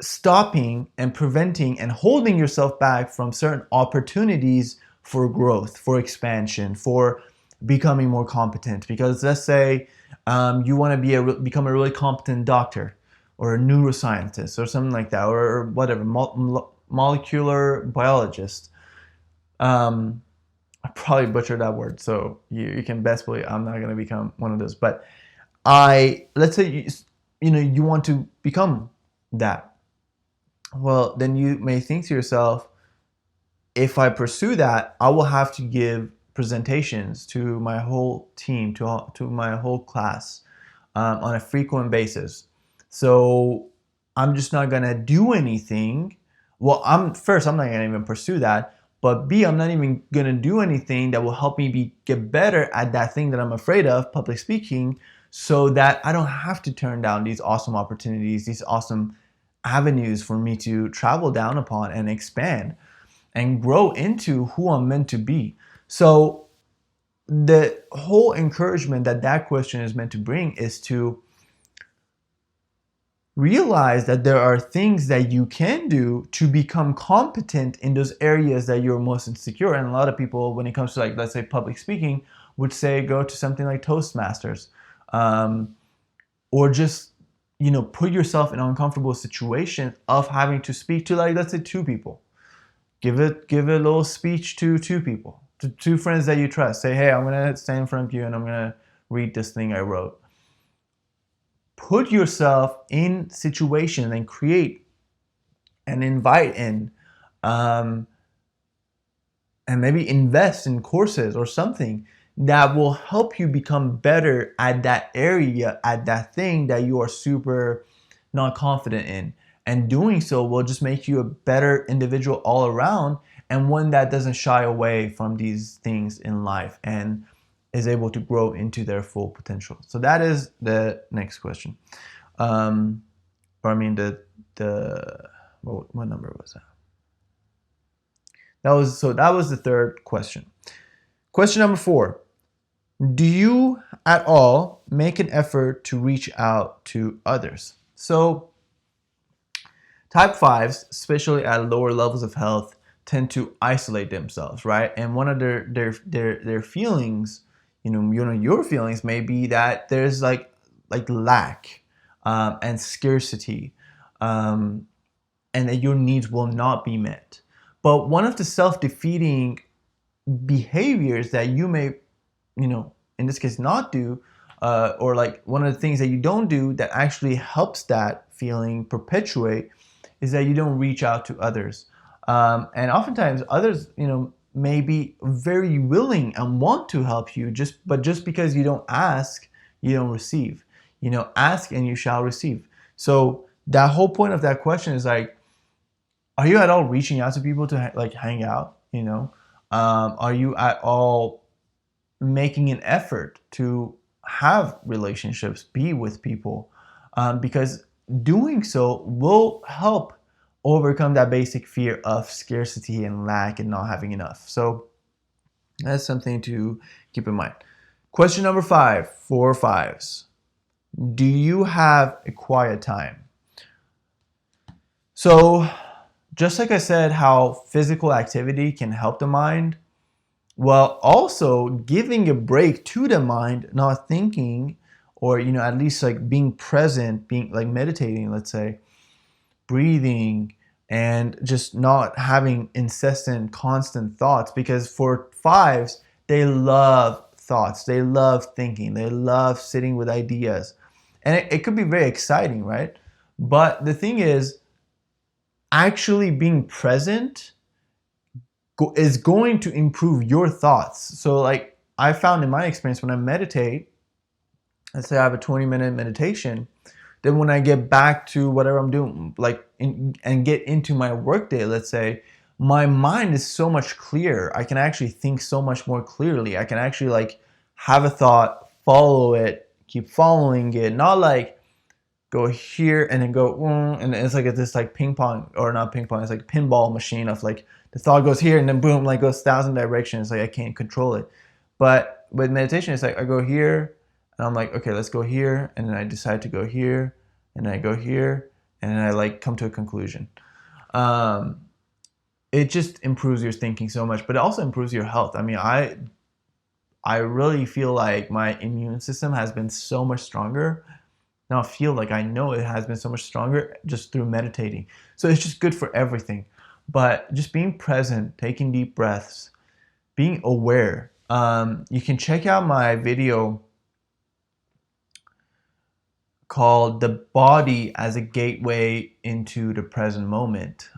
stopping and preventing and holding yourself back from certain opportunities for growth, for expansion, for becoming more competent. Because let's say you want to become a really competent doctor or a neuroscientist or something like that, or whatever, molecular biologist. I probably butchered that word, so you can best believe I'm not going to become one of those. But let's say you want to become that. Well, then you may think to yourself, if I pursue that, I will have to give presentations to my whole team, to my whole class on a frequent basis. So I'm just not going to do anything. Well, I'm not going to even pursue that. But B, I'm not even going to do anything that will help me get better at that thing that I'm afraid of, public speaking, so that I don't have to turn down these awesome opportunities, these awesome avenues for me to travel down upon and expand and grow into who I'm meant to be. So the whole encouragement that question is meant to bring is to realize that there are things that you can do to become competent in those areas that you're most insecure. And a lot of people, when it comes to, like, let's say public speaking, would say go to something like Toastmasters, or just put yourself in an uncomfortable situation of having to speak to, like, let's say 2 people. Give a little speech to 2 people, to 2 friends that you trust. Say, hey, I'm gonna stand in front of you and I'm gonna read this thing I wrote. Put yourself in situation and create and invite in, and maybe invest in courses or something that will help you become better at that area, at that thing that you are super not confident in. And doing so will just make you a better individual all around, and one that doesn't shy away from these things in life and is able to grow into their full potential. So that is the next question. What number was that? That was the 3rd question. Question number 4. Do you at all make an effort to reach out to others? So type 5s, especially at lower levels of health, tend to isolate themselves, right? And one of their feelings, your feelings may be that there's like lack and scarcity, and that your needs will not be met. But one of the self-defeating behaviors that you may, in this case, not do, or like one of the things that you don't do that actually helps that feeling perpetuate, is that you don't reach out to others. And oftentimes others, may be very willing and want to help you, but just because you don't ask, you don't receive. Ask and you shall receive. So that whole point of that question is like, are you at all reaching out to people to hang out? You know, are you at all making an effort to have relationships, be with people? Because doing so will help overcome that basic fear of scarcity and lack and not having enough. So that's something to keep in mind. Question number 5, 4 5s. Do you have a quiet time? So, just like I said, how physical activity can help the mind, well, also giving a break to the mind, not thinking, or at least like being present, being like meditating, let's say, breathing, and just not having incessant, constant thoughts. Because for 5s, they love thoughts, they love thinking, they love sitting with ideas, and it could be very exciting, right? But the thing is, actually being present is going to improve your thoughts. So like I found in my experience, when I meditate, let's say I have a 20-minute meditation, then when I get back to whatever I'm doing, and get into my workday, let's say, my mind is so much clearer. I can actually think so much more clearly. I can actually like have a thought, follow it, keep following it, not like go here and then go, and it's like this like ping pong, or not ping pong, it's like pinball machine of like the thought goes here and then boom, like goes 1,000 directions. Like I can't control it. But with meditation, it's like I go here and I'm like, okay, let's go here, and then I decide to go here, and then I go here, and then I like come to a conclusion. It just improves your thinking so much, but it also improves your health. I mean, I really feel like my immune system has been so much stronger. Now I feel like I know it has been so much stronger just through meditating. So it's just good for everything. But just being present, taking deep breaths, being aware. You can check out my video called "The Body as a Gateway into the Present Moment."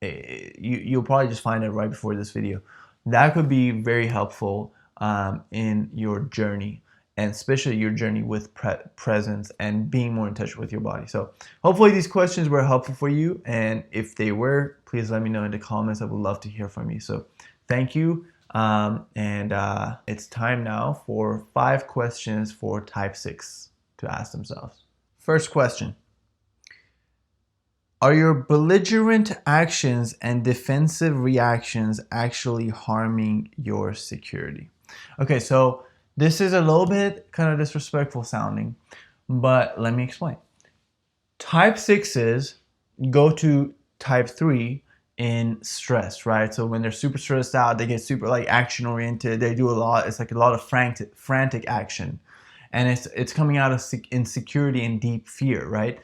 You'll probably just find it right before this video. That could be very helpful in your journey, and especially your journey with presence and being more in touch with your body. So hopefully these questions were helpful for you, and if they were, please let me know in the comments. I would love to hear from you. So thank you, and it's time now for 5 questions for type 6 to ask themselves. First question: are your belligerent actions and defensive reactions actually harming your security? Okay, so this is a little bit kind of disrespectful sounding, but let me explain. Type 6s go to type 3 in stress, right? So when they're super stressed out, they get super like action oriented. They do a lot. It's like a lot of frantic action, and it's coming out of insecurity and deep fear, right?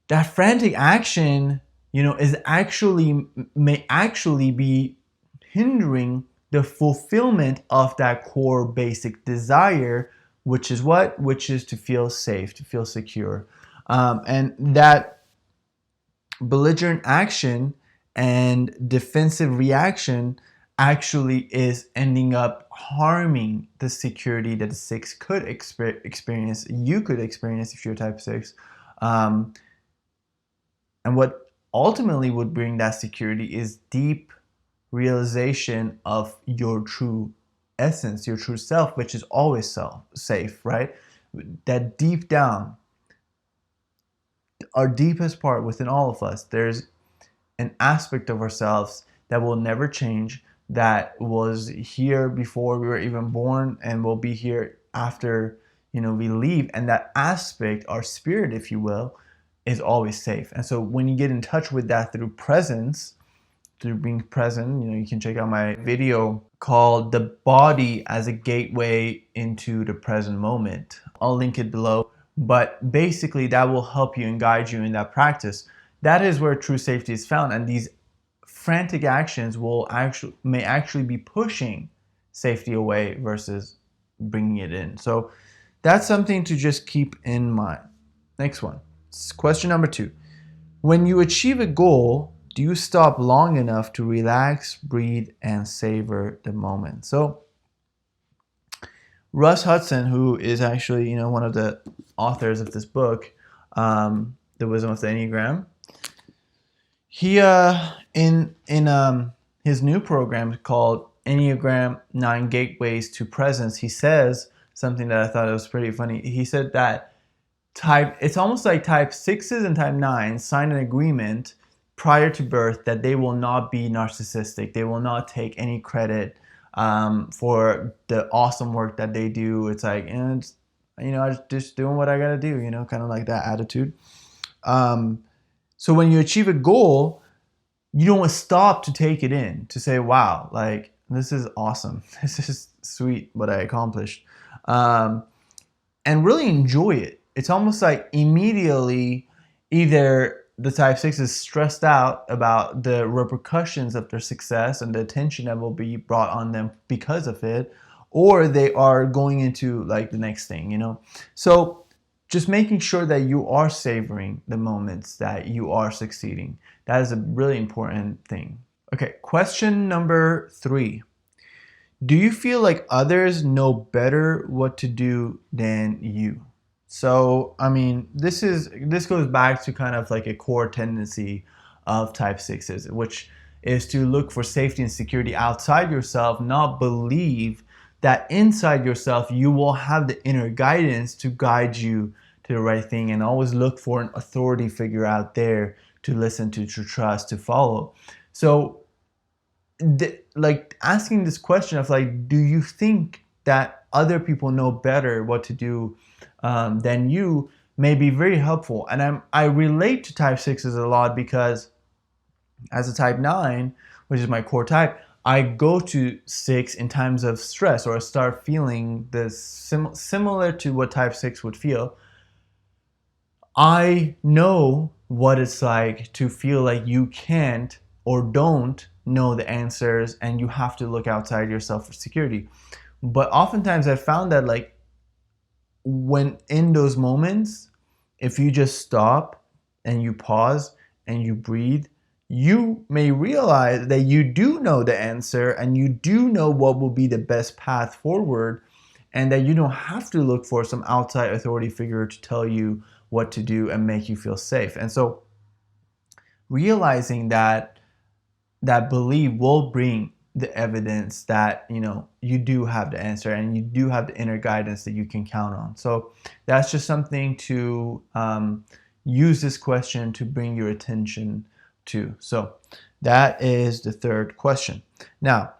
That frantic action, may actually be hindering the fulfillment of that core basic desire, which is what? Which is to feel safe, to feel secure. And that belligerent action and defensive reaction actually is ending up harming the security that the 6 could experience, you could experience if you're type 6. And what ultimately would bring that security is deep realization of your true essence, your true self, which is always safe, right? That deep down, our deepest part within all of us, there's an aspect of ourselves that will never change, that was here before we were even born and will be here after we leave. And that aspect, our spirit, if you will, is always safe. And so when you get in touch with that through presence, through being present, you can check out my video called "The Body as a Gateway into the Present Moment." I'll link it below. But basically that will help you and guide you in that practice. That is where true safety is found. And these frantic actions may actually be pushing safety away versus bringing it in. So that's something to just keep in mind. Next one. Question number 2. When you achieve a goal, do you stop long enough to relax, breathe, and savor the moment? So Russ Hudson, who is actually one of the authors of this book, The Wisdom of the Enneagram, he in his new program called Enneagram 9 Gateways to Presence, he says something that I thought was pretty funny. He said that it's almost like type 6s and type 9s sign an agreement prior to birth that they will not be narcissistic. They will not take any credit for the awesome work that they do. It's like, I'm just doing what I gotta do, kind of like that attitude. So when you achieve a goal, you don't stop to take it in, to say, wow, like, this is awesome. This is sweet what I accomplished. And really enjoy it. It's almost like immediately either the type 6 is stressed out about the repercussions of their success and the attention that will be brought on them because of it, or they are going into like the next thing. So just making sure that you are savoring the moments that you are succeeding. That is a really important thing. Okay, question number 3. Do you feel like others know better what to do than you? So, I mean, this goes back to kind of like a core tendency of type 6s, which is to look for safety and security outside yourself, not believe that inside yourself you will have the inner guidance to guide you to the right thing, and always look for an authority figure out there to listen to trust, to follow. So like asking this question of like, do you think that other people know better what to do than you, may be very helpful. And I relate to type 6s a lot because as a type 9, which is my core type, I go to 6 in times of stress, or I start feeling this similar to what type 6 would feel. I know what it's like to feel like you can't or don't know the answers and you have to look outside yourself for security. But oftentimes I found that like when in those moments, if you just stop and you pause and you breathe, you may realize that you do know the answer and you do know what will be the best path forward, and that you don't have to look for some outside authority figure to tell you what to do and make you feel safe. And so realizing that belief will bring the evidence that you do have the answer and you do have the inner guidance that you can count on. So that's just something to use this question to bring your attention to. So that is the third question. Now,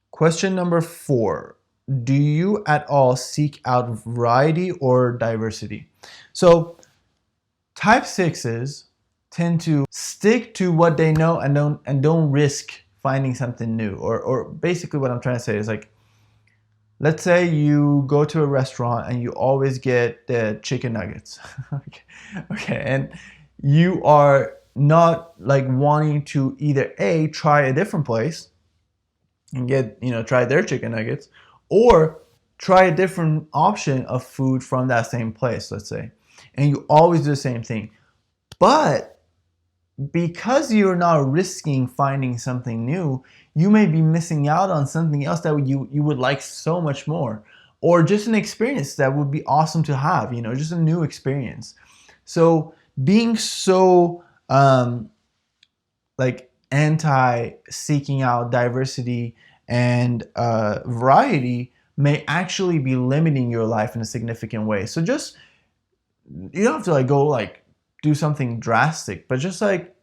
question number 4. Do you at all seek out variety or diversity? So type 6s tend to stick to what they know and don't risk finding something new. Or basically what I'm trying to say is, like, let's say you go to a restaurant and you always get the chicken nuggets. Okay, and you are not like wanting to either A, try a different place and get, try their chicken nuggets, or try a different option of food from that same place, let's say. And you always do the same thing. But because you're not risking finding something new, you may be missing out on something else that you would like so much more, or just an experience that would be awesome to have, just a new experience. So being so like anti seeking out diversity and variety may actually be limiting your life in a significant way. So just, you don't have to like go like do something drastic, but just like,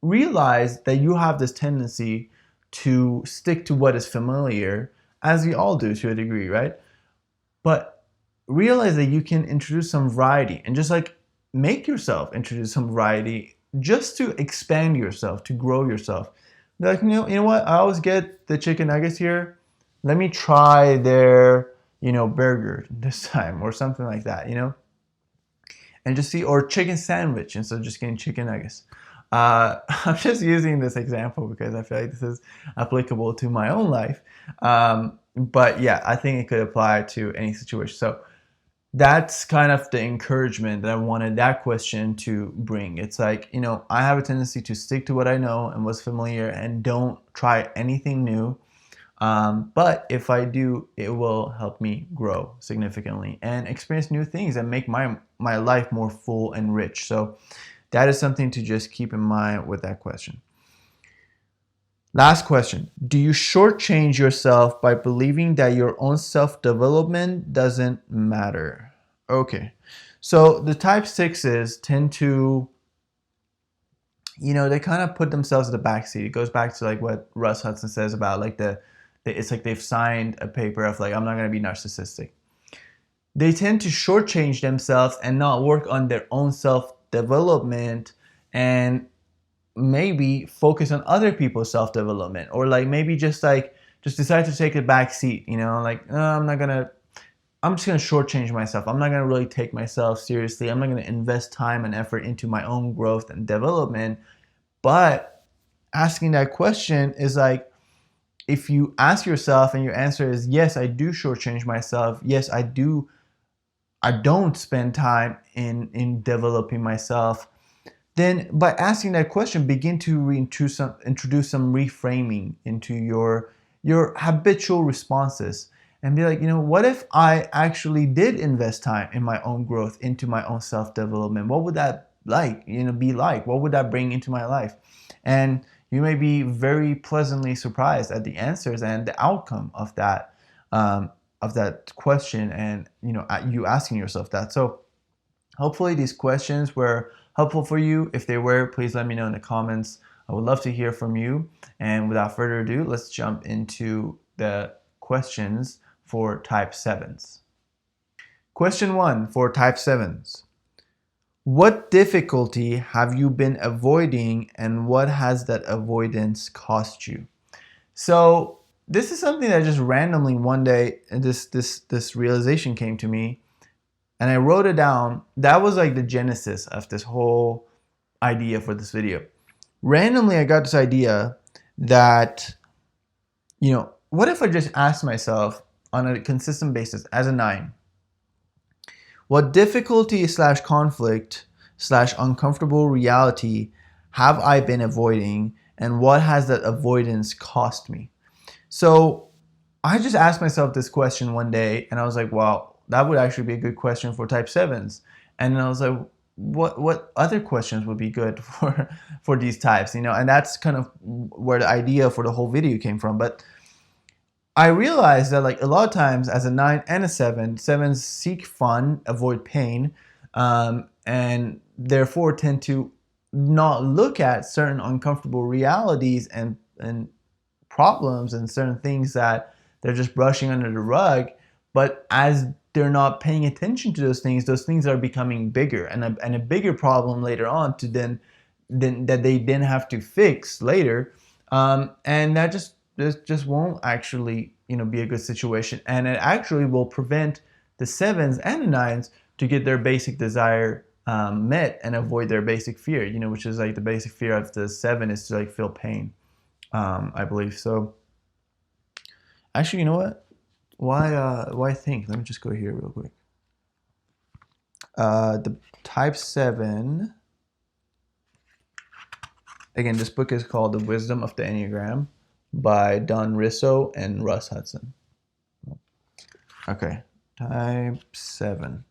realize that you have this tendency to stick to what is familiar, as we all do to a degree, right? But realize that you can introduce some variety, and just like make yourself introduce some variety just to expand yourself, to grow yourself. Be like, you know what? I always get the chicken nuggets here. Let me try their, burger this time, or something like that, and just see, or chicken sandwich instead of just getting chicken nuggets. I'm just using this example because I feel like this is applicable to my own life. But yeah, I think it could apply to any situation. So that's kind of the encouragement that I wanted that question to bring. It's like, I have a tendency to stick to what I know and what's familiar and don't try anything new. But if I do, it will help me grow significantly and experience new things and make my life more full and rich. So that is something to just keep in mind with that question. Last question. Do you shortchange yourself by believing that your own self-development doesn't matter? Okay. So the type sixes tend to, they kind of put themselves in the backseat. It goes back to like what Russ Hudson says about like it's like they've signed a paper of like, I'm not going to be narcissistic. They tend to shortchange themselves and not work on their own self-development and maybe focus on other people's self-development, or like maybe just decide to take a back seat, like I'm just gonna shortchange myself. I'm not gonna really take myself seriously. I'm not gonna invest time and effort into my own growth and development. But asking that question is like, if you ask yourself and your answer is yes, I do shortchange myself. Yes, I do. I don't spend time in developing myself. Then by asking that question, begin to introduce some reframing into your habitual responses, and be like, what if I actually did invest time in my own growth, into my own self-development? What would that be like? What would that bring into my life? And you may be very pleasantly surprised at the answers and the outcome of that question, and you asking yourself that. So hopefully these questions were helpful for you. If they were, please let me know in the comments. I would love to hear from you. And without further ado, let's jump into the questions for type 7s. Question 1 for type 7s. What difficulty have you been avoiding, and what has that avoidance cost you? So this is something that just randomly one day, this realization came to me, and I wrote it down. That was like the genesis of this whole idea for this video. Randomly, I got this idea that, what if I just asked myself on a consistent basis as a 9, what difficulty / conflict / uncomfortable reality have I been avoiding, and what has that avoidance cost me? So I just asked myself this question one day, and I was like, wow, that would actually be a good question for type 7s. And then I was like, what other questions would be good for these types? And that's kind of where the idea for the whole video came from. But I realized that like a lot of times as a 9 and a 7, 7s seek fun, avoid pain, and therefore tend to not look at certain uncomfortable realities and problems and certain things that they're just brushing under the rug. But as they're not paying attention to those things are becoming bigger, and a bigger problem later on to then that they then have to fix later, and that just won't actually be a good situation, and it actually will prevent the 7s and the 9s to get their basic desire met and avoid their basic fear, which is like the basic fear of the 7 is to like feel pain, I believe. So actually, you know what? Why think? Let me just go here real quick. The type 7. Again, this book is called The Wisdom of the Enneagram by Don Risso and Russ Hudson. Okay, type 7.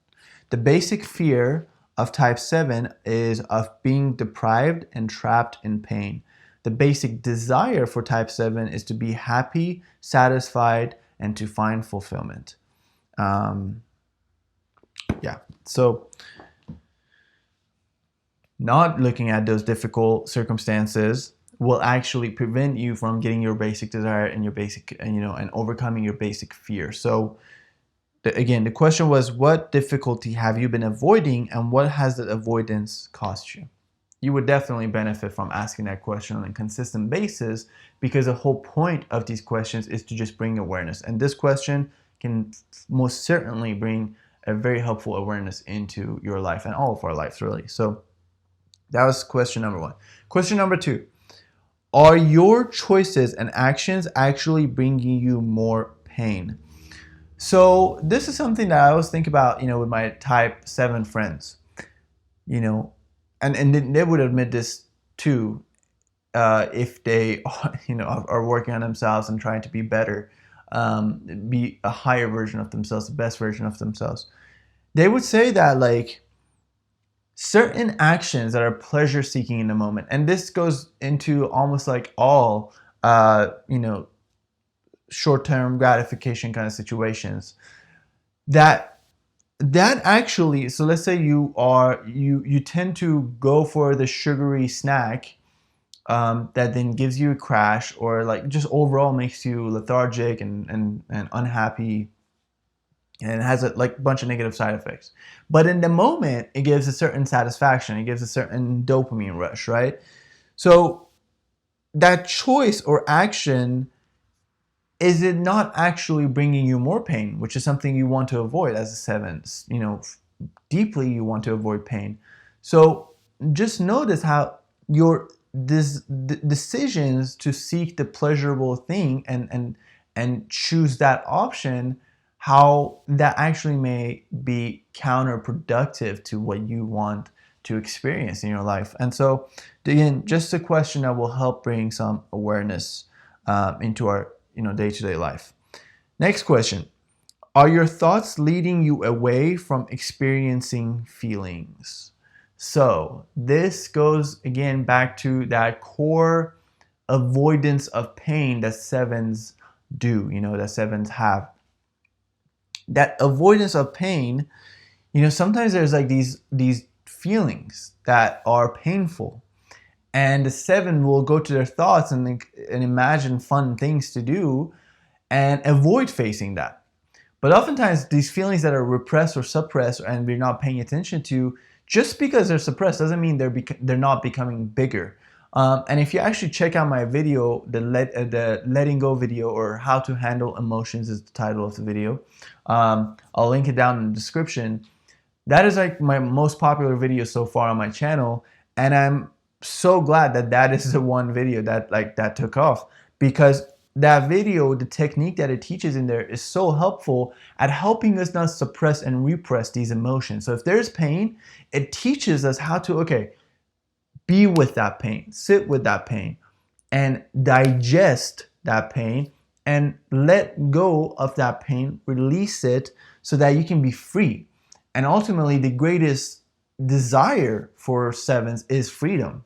The basic fear of type 7 is of being deprived and trapped in pain. The basic desire for type 7 is to be happy, satisfied, and to find fulfillment. So not looking at those difficult circumstances will actually prevent you from getting your basic desire and your basic, and overcoming your basic fear. So again, the question was, what difficulty have you been avoiding, and what has that avoidance cost you? You would definitely benefit from asking that question on a consistent basis, because the whole point of these questions is to just bring awareness. And this question can most certainly bring a very helpful awareness into your life and all of our lives, really. So that was question number 1. Question number 2, are your choices and actions actually bringing you more pain? So this is something that I always think about, with my type 7 friends, and they would admit this too, if they, are working on themselves and trying to be better, be a higher version of themselves, the best version of themselves. They would say that like certain actions that are pleasure seeking in the moment, and this goes into almost like all you know, short-term gratification kind of situations. That actually, so let's say you tend to go for the sugary snack that then gives you a crash, or like just overall makes you lethargic and unhappy, and it has a like bunch of negative side effects. But in the moment, it gives a certain satisfaction. It gives a certain dopamine rush, right? So that choice or action, is it not actually bringing you more pain, which is something you want to avoid as a seven? You know, deeply you want to avoid pain. So just notice how your decisions to seek the pleasurable thing and choose that option, how that actually may be counterproductive to what you want to experience in your life. And so again, just a question that will help bring some awareness into our day-to-day life. Next question: are your thoughts leading you away from experiencing feelings? So this goes again back to that core avoidance of pain that sevens do, that sevens have. That avoidance of pain, sometimes there's like these feelings that are painful, and the seven will go to their thoughts and imagine fun things to do and avoid facing that. But oftentimes these feelings that are repressed or suppressed and we're not paying attention to, just because they're suppressed doesn't mean they're not becoming bigger. And if you actually check out my video, the letting go video, or how to handle emotions is the title of the video. I'll link it down in the description. That is like my most popular video so far on my channel, and I'm so glad that is the one video that took off, because that video, the technique that it teaches in there, is so helpful at helping us not suppress and repress these emotions. So if there's pain, it teaches us how to, be with that pain, sit with that pain, and digest that pain, and let go of that pain, release it, so that you can be free. And ultimately, the greatest desire for sevens is freedom.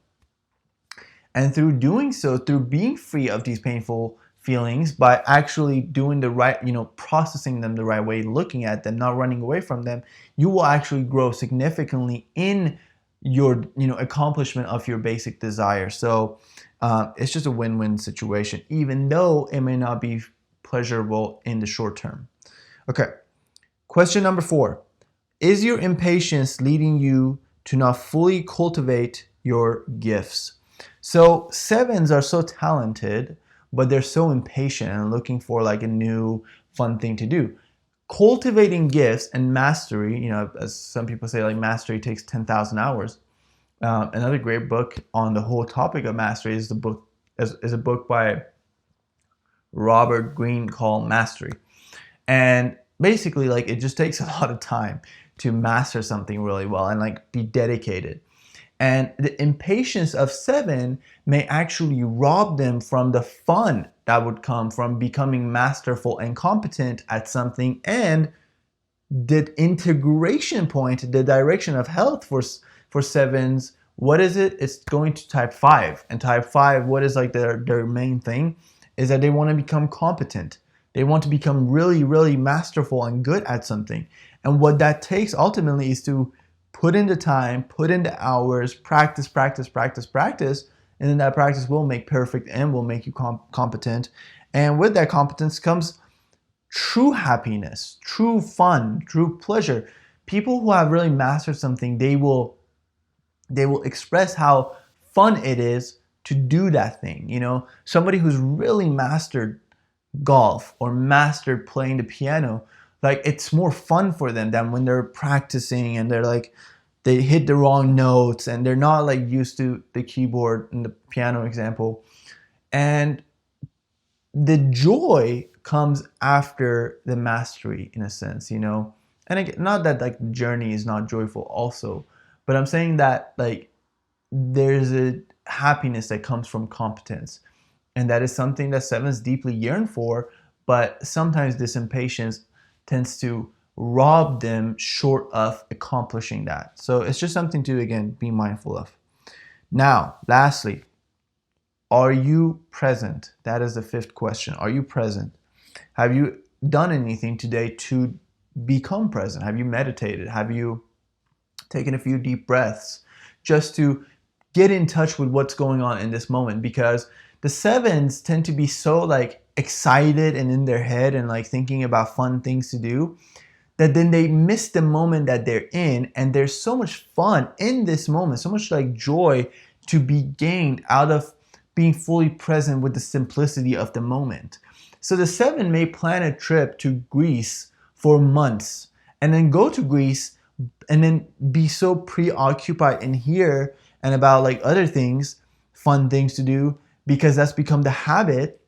And through doing so, through being free of these painful feelings, by actually doing the right, processing them the right way, looking at them, not running away from them, you will actually grow significantly in your, accomplishment of your basic desire. So it's just a win-win situation, even though it may not be pleasurable in the short term. Okay. Question number 4. Is your impatience leading you to not fully cultivate your gifts? So sevens are so talented, but they're so impatient and looking for like a new fun thing to do. Cultivating gifts and mastery, as some people say, like mastery takes 10,000 hours. Another great book on the whole topic of mastery is a book by Robert Greene called Mastery. And basically, like, it just takes a lot of time to master something really well and like be dedicated. And the impatience of seven may actually rob them from the fun that would come from becoming masterful and competent at something. And the integration point, the direction of health for sevens, what is it? It's going to type 5. And type 5, what is like their main thing, is that they want to become competent. They want to become really, really masterful and good at something. And what that takes ultimately is to put in the time, put in the hours, practice, practice, practice, practice, and then that practice will make perfect and will make you competent. And with that competence comes true happiness, true fun, true pleasure. People who have really mastered something, they will express how fun it is to do that thing. Somebody who's really mastered golf or mastered playing the piano, like, it's more fun for them than when they're practicing and they're like, they hit the wrong notes and they're not like used to the keyboard in the piano example. And the joy comes after the mastery, in a sense. And again, not that like the journey is not joyful also, but I'm saying that like there's a happiness that comes from competence, and that is something that sevens deeply yearn for. But sometimes this impatience tends to rob them short of accomplishing that. So it's just something to, again, be mindful of. Now, lastly, Are you present? That is the fifth question. Are you present? Have you done anything today to become present? Have you meditated? Have you taken a few deep breaths just to get in touch with what's going on in this moment? Because the sevens tend to be so like excited and in their head and like thinking about fun things to do that then they miss the moment that they're in, and there's so much fun in this moment, so much like joy to be gained out of being fully present with the simplicity of the moment. So the seven may plan a trip to Greece for months and then go to Greece and then be so preoccupied in here and about like other things, fun things to do, because that's become the habit,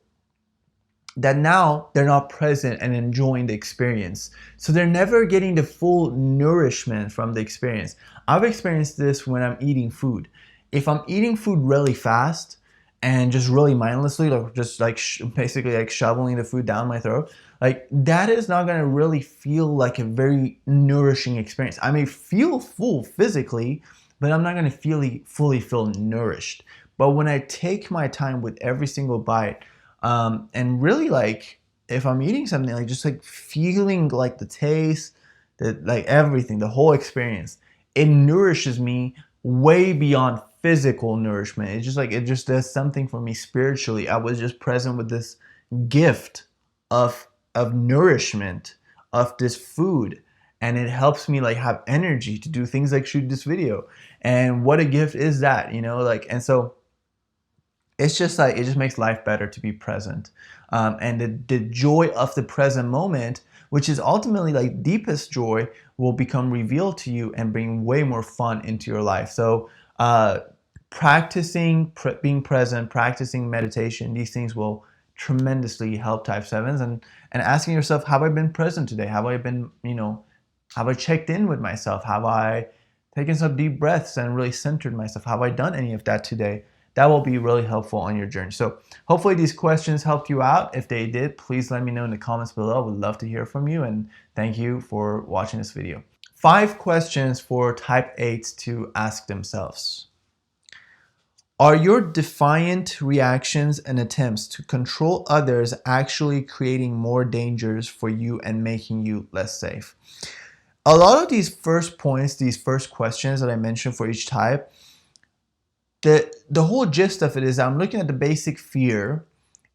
that now they're not present and enjoying the experience. So they're never getting the full nourishment from the experience. I've experienced this when I'm eating food. If I'm eating food really fast and just really mindlessly, like just like basically like shoveling the food down my throat, like that is not going to really feel like a very nourishing experience. I may feel full physically, but I'm not going to fully feel nourished. But when I take my time with every single bite, and really like if I'm eating something, like just like feeling like the taste, like everything, the whole experience, it nourishes me way beyond physical nourishment. It's just like it just does something for me spiritually. I was just present with this gift of nourishment of this food, and it helps me like have energy to do things like shoot this video. And what a gift is that, like. And so it's just like it just makes life better to be present, and the joy of the present moment, which is ultimately like deepest joy, will become revealed to you and bring way more fun into your life. So practicing being present, practicing meditation, these things will tremendously help type sevens. And asking yourself, have I been present today? Have I been, have I checked in with myself? Have I taken some deep breaths and really centered myself? Have I done any of that today? That will be really helpful on your journey. So hopefully these questions helped you out. If they did, please let me know in the comments below. I would love to hear from you, and thank you for watching this video. 5 questions for type 8s to ask themselves. Are your defiant reactions and attempts to control others actually creating more dangers for you and making you less safe? A lot of these first points, these first questions that I mentioned for each type, the whole gist of it is I'm looking at the basic fear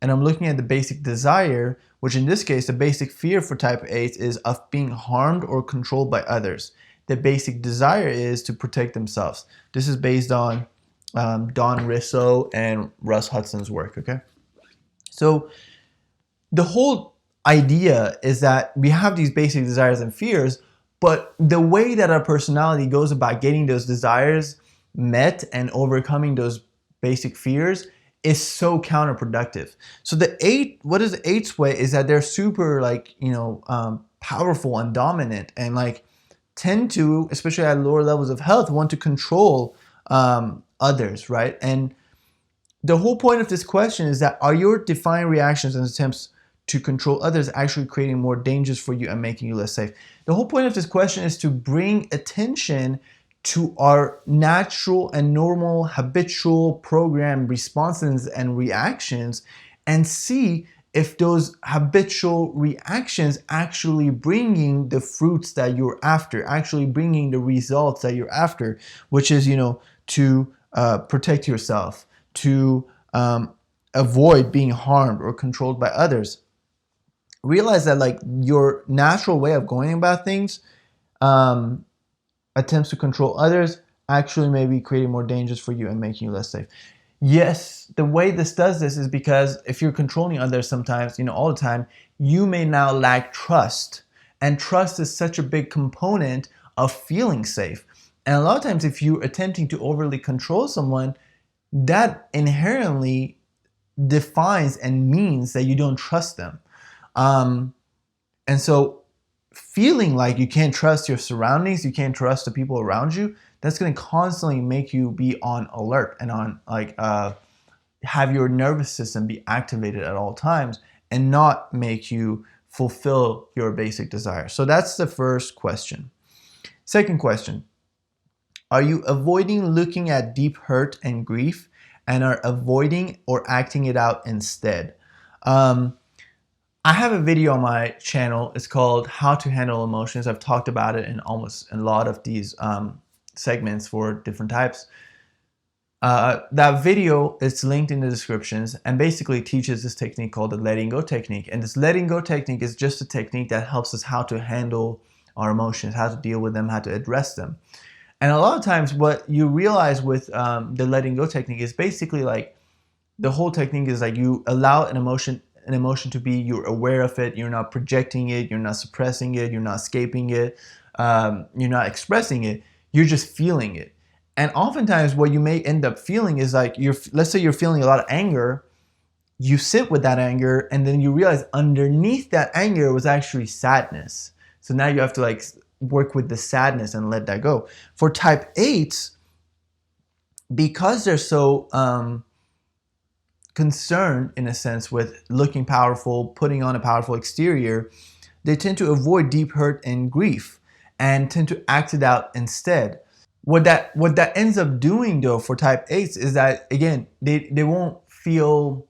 and I'm looking at the basic desire, which in this case, the basic fear for type 8 is of being harmed or controlled by others. The basic desire is to protect themselves. This is based on Don Risso and Russ Hudson's work, okay? So the whole idea is that we have these basic desires and fears, but the way that our personality goes about getting those desires met and overcoming those basic fears is so counterproductive. So what is the eight's way is that they're super like, powerful and dominant, and like tend to, especially at lower levels of health, want to control others, right? And the whole point of this question is that are your defiant reactions and attempts to control others actually creating more dangers for you and making you less safe? The whole point of this question is to bring attention to our natural and normal habitual program responses and reactions, and see if those habitual reactions actually bringing the fruits that you're after, actually bringing the results that you're after, which is, to protect yourself, to avoid being harmed or controlled by others. Realize that like your natural way of going about things, attempts to control others, actually may be creating more dangers for you and making you less safe. Yes, the way this does this is because if you're controlling others sometimes, all the time, you may now lack trust. And trust is such a big component of feeling safe. And a lot of times if you're attempting to overly control someone, that inherently defines and means that you don't trust them. And so feeling like you can't trust your surroundings, you can't trust the people around you, that's going to constantly make you be on alert and on like have your nervous system be activated at all times and not make you fulfill your basic desires. So that's the first question. Second question, are you avoiding looking at deep hurt and grief and are avoiding or acting it out instead. I have a video on my channel. It's called How to Handle Emotions. I've talked about it in almost a lot of these segments for different types. That video is linked in the descriptions and basically teaches this technique called the letting go technique. And this letting go technique is just a technique that helps us how to handle our emotions, how to deal with them, how to address them. And a lot of times what you realize with the letting go technique is basically like the whole technique is like you allow an emotion to be, you're aware of it, you're not projecting it, you're not suppressing it, you're not escaping it, you're not expressing it, you're just feeling it. And oftentimes what you may end up feeling is like, let's say you're feeling a lot of anger, you sit with that anger and then you realize underneath that anger was actually sadness. So now you have to like work with the sadness and let that go. For type 8s, because they're so concerned in a sense with looking powerful, putting on a powerful exterior, they tend to avoid deep hurt and grief and tend to act it out instead. What that ends up doing though for type 8s is that again, they won't feel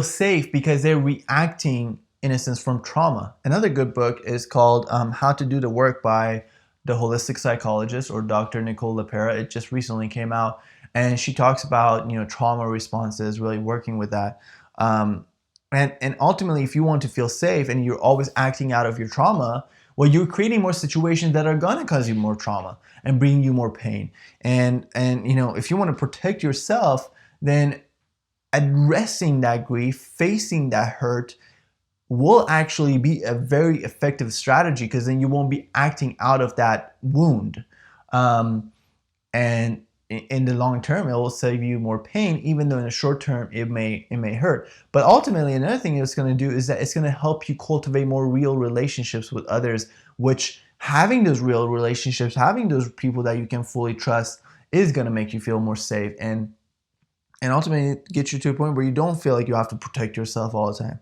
safe because they're reacting in a sense from trauma. Another good book is called How to Do the Work by the holistic psychologist or Dr. Nicole LePera. It just recently came out, and she talks about trauma responses, really working with that. And ultimately, if you want to feel safe and you're always acting out of your trauma, well, you're creating more situations that are gonna cause you more trauma and bring you more pain. And if you want to protect yourself, then addressing that grief, facing that hurt, will actually be a very effective strategy because then you won't be acting out of that wound. And in the long term, it will save you more pain, even though in the short term it may hurt. But ultimately, another thing it's going to do is that it's going to help you cultivate more real relationships with others, which having those real relationships, having those people that you can fully trust is going to make you feel more safe and ultimately get you to a point where you don't feel like you have to protect yourself all the time.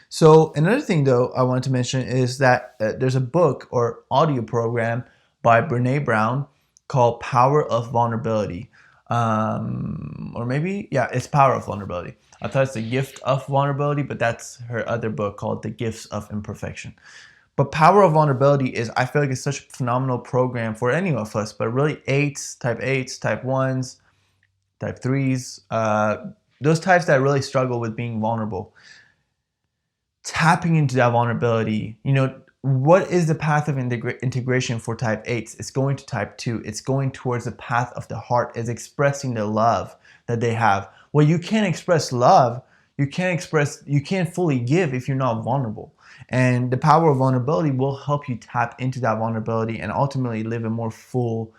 So another thing though I wanted to mention is that there's a book or audio program by Brene Brown called Power of Vulnerability. Or maybe, yeah, it's Power of Vulnerability. I thought it's The Gift of Vulnerability, but that's her other book called The Gifts of Imperfection. But Power of Vulnerability is, I feel like it's such a phenomenal program for any of us, but really type 8s, type 1s, type 3s, those types that really struggle with being vulnerable. Tapping into that vulnerability, what is the path of integration for type 8s? It's going to type 2. It's going towards the path of the heart. It's expressing the love that they have. Well, you can't express love. You can't fully give if you're not vulnerable. And the power of vulnerability will help you tap into that vulnerability and ultimately live a more full,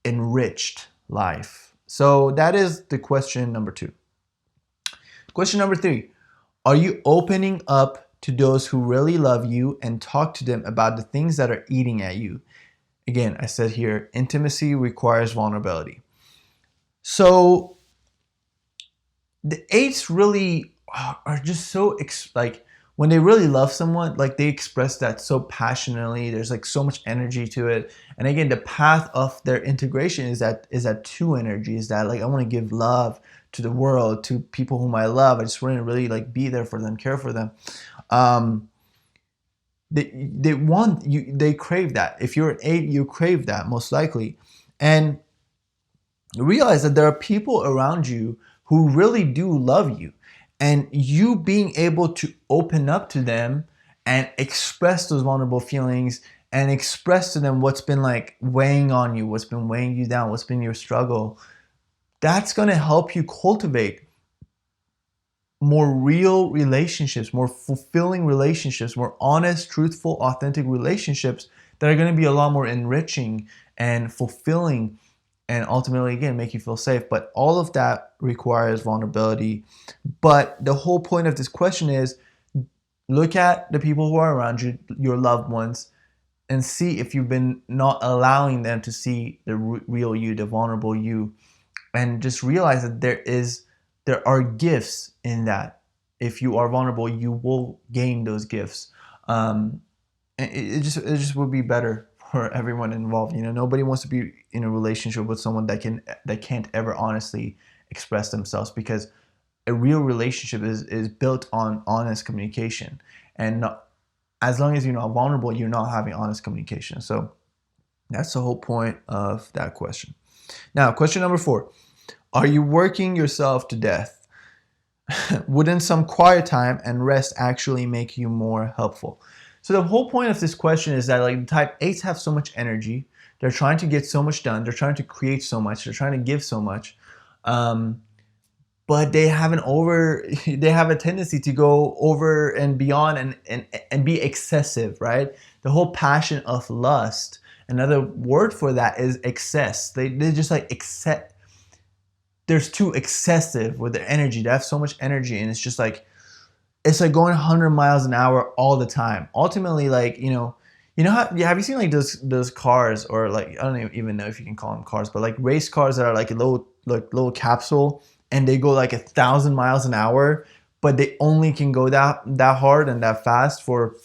enriched life. So that is the question number 2. Question number 3. Are you opening up to those who really love you and talk to them about the things that are eating at you? Again, I said here, intimacy requires vulnerability. So the 8s really are just so when they really love someone, like they express that so passionately. There's like so much energy to it. And again, the path of their integration is that 2 energy, is that like I want to give love to the world, to people whom I love. I just want to really like be there for them, care for them. They want you, they crave that. If you're an 8, you crave that most likely. And realize that there are people around you who really do love you, and you being able to open up to them and express those vulnerable feelings and express to them what's been like weighing on you, what's been weighing you down, what's been your struggle, that's going to help you cultivate more real relationships, more fulfilling relationships, more honest, truthful, authentic relationships that are going to be a lot more enriching and fulfilling and ultimately, again, make you feel safe. But all of that requires vulnerability. But the whole point of this question is look at the people who are around you, your loved ones, and see if you've been not allowing them to see the real you, the vulnerable you. And just realize that there are gifts in that. If you are vulnerable, you will gain those gifts. And it just would be better for everyone involved. Nobody wants to be in a relationship with someone that can't ever honestly express themselves, because a real relationship is built on honest communication. And as long as you're not vulnerable, you're not having honest communication. So that's the whole point of that question. Now, question number 4. Are you working yourself to death? Wouldn't some quiet time and rest actually make you more helpful? So the whole point of this question is that, like, type 8s have so much energy. They're trying to get so much done. They're trying to create so much. They're trying to give so much. But they have a tendency to go over and beyond and be excessive, right? The whole passion of lust, another word for that is excess. They just like there's too excessive with their energy. They have so much energy, and it's like going 100 miles an hour all the time. Ultimately, like, have you seen like those cars, or like, I don't even know if you can call them cars, but like race cars that are like a little capsule, and they go like 1,000 miles an hour, but they only can go that hard and that fast for,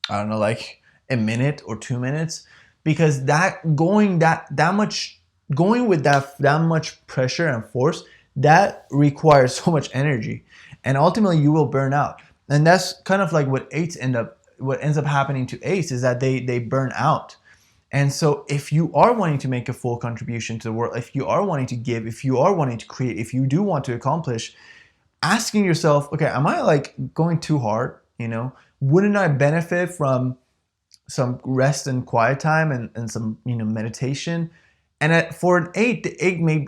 I don't know, like a minute or 2 minutes, because going with that much pressure and force, that requires so much energy, and ultimately you will burn out. And that's kind of like what ends up happening to 8s, is that they burn out. And so if you are wanting to make a full contribution to the world, if you are wanting to give, if you are wanting to create, if you do want to accomplish, asking yourself, okay, am I like going too hard? Wouldn't I benefit from some rest and quiet time and some, meditation? And for an 8, the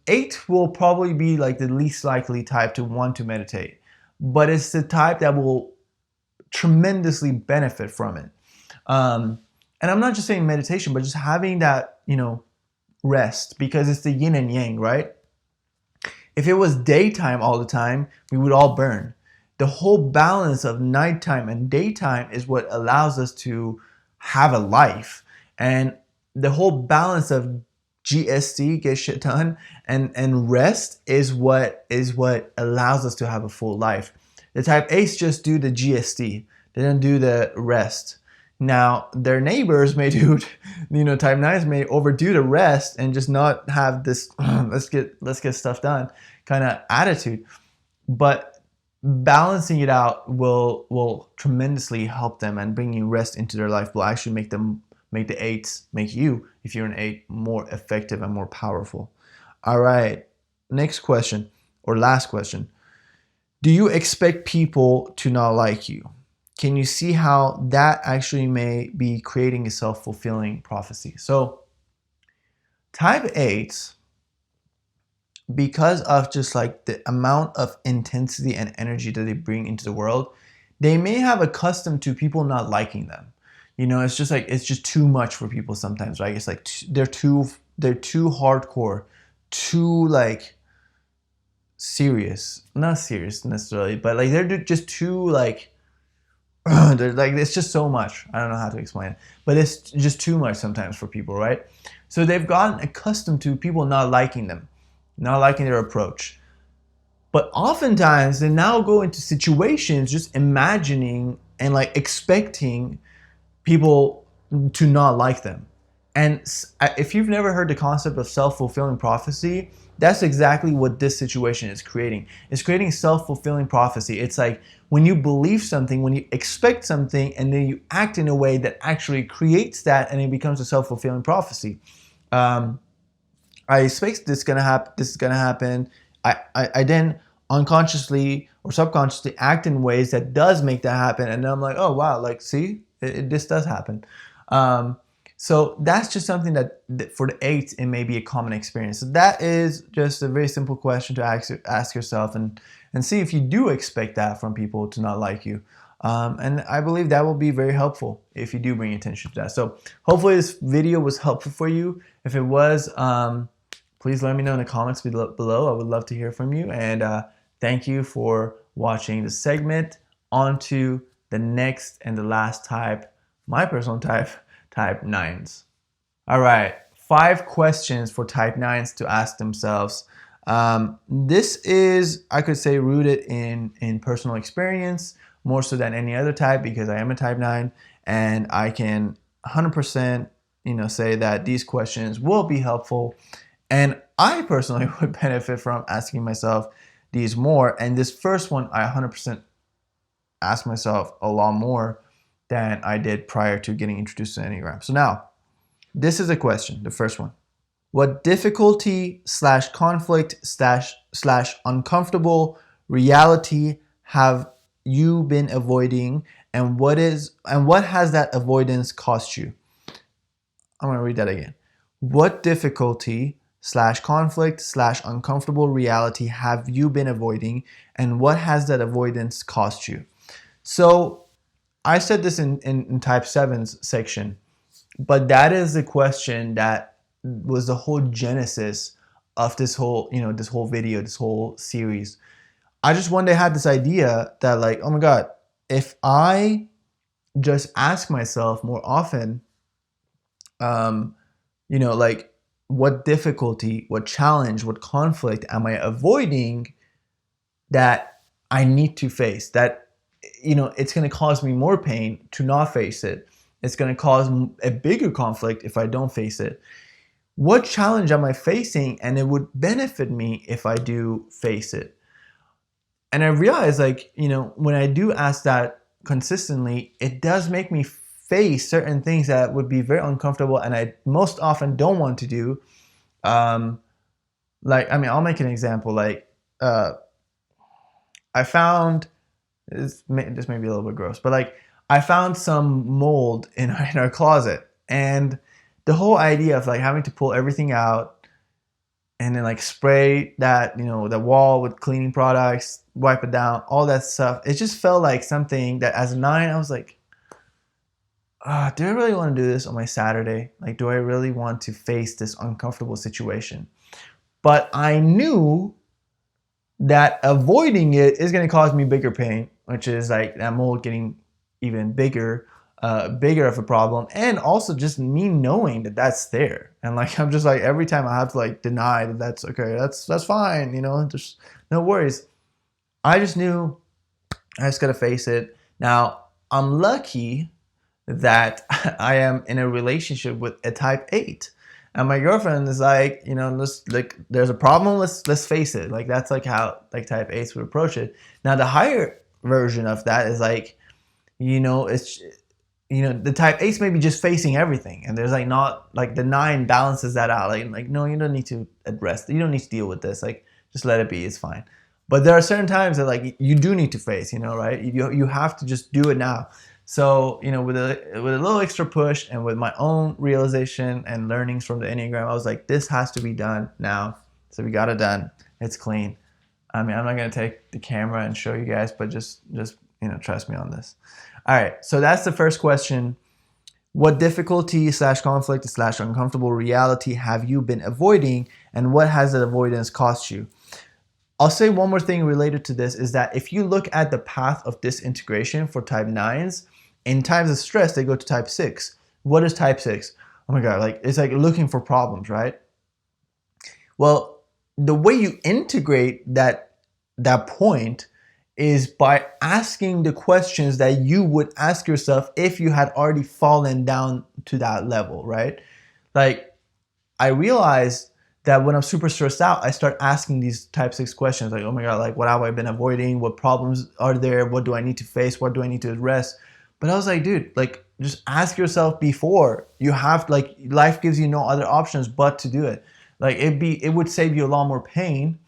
8 will probably be like the least likely type to want to meditate, but it's the type that will tremendously benefit from it. And I'm not just saying meditation, but just having that, rest, because it's the yin and yang, right? If it was daytime all the time, we would all burn. The whole balance of nighttime and daytime is what allows us to have a life. And the whole balance of GSD, get shit done, and rest is what allows us to have a full life. The type 8s just do the GSD. They don't do the rest. Now, their neighbors may do, type 9s may overdo the rest and just not have this let's get stuff done kind of attitude. But balancing it out will tremendously help them, and bringing rest into their life will actually make the 8s, make you, if you're an 8, more effective and more powerful. All right, next question, or last question. Do you expect people to not like you? Can you see how that actually may be creating a self-fulfilling prophecy? So type 8s, because of just like the amount of intensity and energy that they bring into the world, they may have accustomed to people not liking them. It's just too much for people sometimes, right? It's like they're too hardcore, too like serious. Not serious necessarily, but like they're just too like they're like, it's just so much. I don't know how to explain it, but it's just too much sometimes for people, right? So they've gotten accustomed to people not liking them, not liking their approach. But oftentimes they now go into situations just imagining and like expecting people to not like them. And if you've never heard the concept of self-fulfilling prophecy, that's exactly what this situation is creating. It's creating self-fulfilling prophecy. It's like when you believe something, when you expect something, and then you act in a way that actually creates that, and it becomes a self-fulfilling prophecy. I expect this is gonna happen. I then unconsciously or subconsciously act in ways that does make that happen, and then I'm like, oh wow, like see, this does happen. So that's just something that for the 8s, it may be a common experience. So that is just a very simple question to ask yourself, and see if you do expect that from people to not like you. And I believe that will be very helpful if you do bring attention to that. So hopefully this video was helpful for you. If it was, please let me know in the comments below. I would love to hear from you. And thank you for watching the segment. On to the next and the last type, my personal type, type 9s. All right, 5 questions for type 9s to ask themselves. This is, I could say, rooted in personal experience more so than any other type, because I am a type 9, and I can 100%, say that these questions will be helpful. And I personally would benefit from asking myself these more. And this first one, I 100% ask myself a lot more than I did prior to getting introduced to Enneagram. So now, this is a question, the first one. What difficulty slash conflict slash uncomfortable reality have you been avoiding, and what has that avoidance cost you? I'm going to read that again. What difficulty slash conflict slash uncomfortable reality have you been avoiding, and what has that avoidance cost you? So I said this in type 7's section, but that is the question that was the whole genesis of this whole, this whole video, this whole series. I just one day had this idea that, like, oh my God, if I just ask myself more often, like, what difficulty, what challenge, what conflict am I avoiding that I need to face, that, it's going to cause me more pain to not face it. It's going to cause a bigger conflict if I don't face it. What challenge am I facing, and it would benefit me if I do face it? And I realize, like, when I do ask that consistently, it does make me face certain things that would be very uncomfortable and I most often don't want to do. I'll make an example. Like, I found, this may be a little bit gross, but like, I found some mold in our closet, and the whole idea of like having to pull everything out and then like spray that, the wall with cleaning products, wipe it down, all that stuff, it just felt like something that as a 9, I was like, do I really want to do this on my Saturday? Like, do I really want to face this uncomfortable situation? But I knew that avoiding it is going to cause me bigger pain, which is like that mold getting even bigger of a problem, and also just me knowing that that's there, and like I'm just like every time I have to like deny that that's okay, that's fine, just no worries. I just knew I just gotta face it. Now I'm lucky that I am in a relationship with a type 8, and my girlfriend is like, like, there's a problem, let's face it. Like, that's like how like type 8s would approach it. Now the higher version of that is like, it's the type 8s may be just facing everything, and there's like not like the 9 balances that out. Like no, you don't need to address, you don't need to deal with this. Like, just let it be, it's fine. But there are certain times that like you do need to face, right? You have to just do it now. So, with a little extra push and with my own realization and learnings from the Enneagram, I was like, this has to be done now. So we got it done. It's clean. I mean, I'm not going to take the camera and show you guys, but just trust me on this. All right. So that's the first question. What difficulty slash conflict slash uncomfortable reality have you been avoiding, and what has that avoidance cost you? I'll say one more thing related to this is that if you look at the path of disintegration for type 9s, in times of stress, they go to type 6. What is type 6? Oh my God, like, it's like looking for problems, right? Well, the way you integrate that point is by asking the questions that you would ask yourself if you had already fallen down to that level, right? Like, I realized that when I'm super stressed out, I start asking these type 6 questions, like, oh my God, like, what have I been avoiding? What problems are there? What do I need to face? What do I need to address? But I was like, dude, like, just ask yourself before. You have, like, life gives you no other options but to do it. Like, it would save you a lot more pain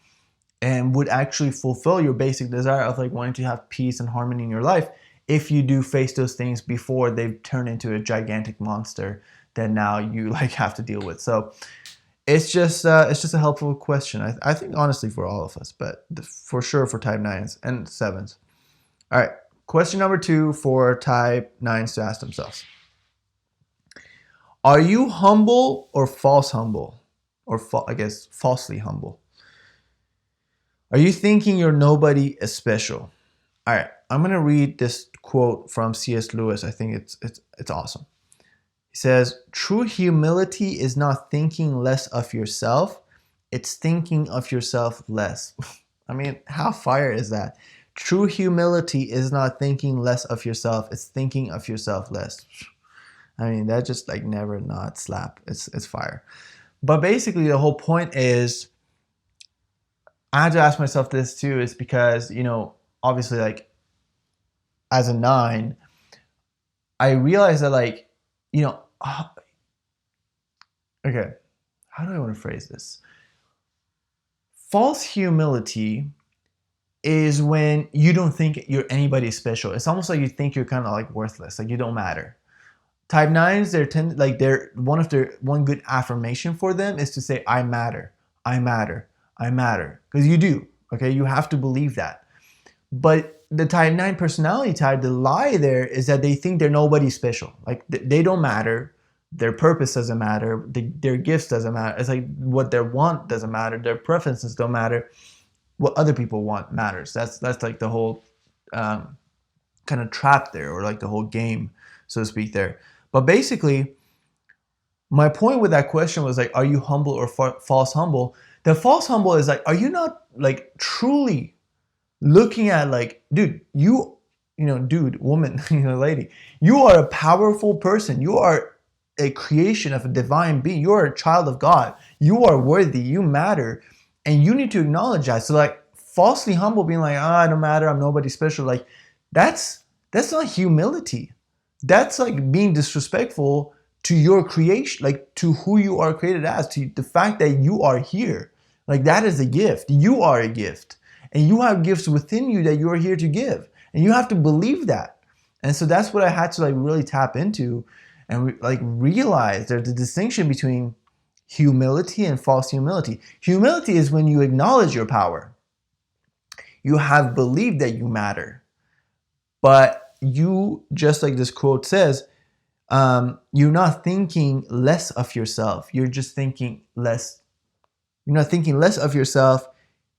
and would actually fulfill your basic desire of like wanting to have peace and harmony in your life if you do face those things before they turn into a gigantic monster that now you like have to deal with. So it's just a helpful question. I think honestly for all of us, but for sure for type 9s and 7s. All right, question number 2 for type 9s to ask themselves. Are you humble or false humble? Or I guess falsely humble? Are you thinking you're nobody is special? All right, I'm going to read this quote from C.S. Lewis. I think it's awesome. He says, true humility is not thinking less of yourself, it's thinking of yourself less. I mean, how fire is that? True humility is not thinking less of yourself, it's thinking of yourself less. I mean, that just like never not slap. It's fire. But basically, the whole point is, I had to ask myself this too, is because, obviously, like, as a nine, I realized that, like, okay, how do I want to phrase this? False humility is when you don't think you're anybody special. It's almost like you think you're kind of like worthless, like you don't matter. Type nines, they're one good affirmation for them is to say, I matter, I matter, I matter. Because you do, okay? You have to believe that. But the type 9 personality type, the lie there is that they think they're nobody special. Like they don't matter. Their purpose doesn't matter. Their gifts doesn't matter. It's like what they want doesn't matter. Their preferences don't matter. What other people want matters. That's like the whole kind of trap there, or like the whole game, so to speak there. But basically, my point with that question was like, are you humble or false humble? The false humble is like, are you not like truly looking at like, dude, dude, woman, lady, you are a powerful person. You are a creation of a divine being. You are a child of God. You are worthy. You matter. And you need to acknowledge that. So like falsely humble, being like, I don't matter. I'm nobody special. Like that's not humility. That's like being disrespectful to your creation, like to who you are created as, to the fact that you are here. Like that is a gift. You are a gift. And you have gifts within you that you are here to give. And you have to believe that. And so that's what I had to like really tap into and realize there's a distinction between humility and false humility. Humility is when you acknowledge your power. You have believed that you matter. But you, just like this quote says, you're not thinking less of yourself. You're just thinking less. You're not thinking less of yourself.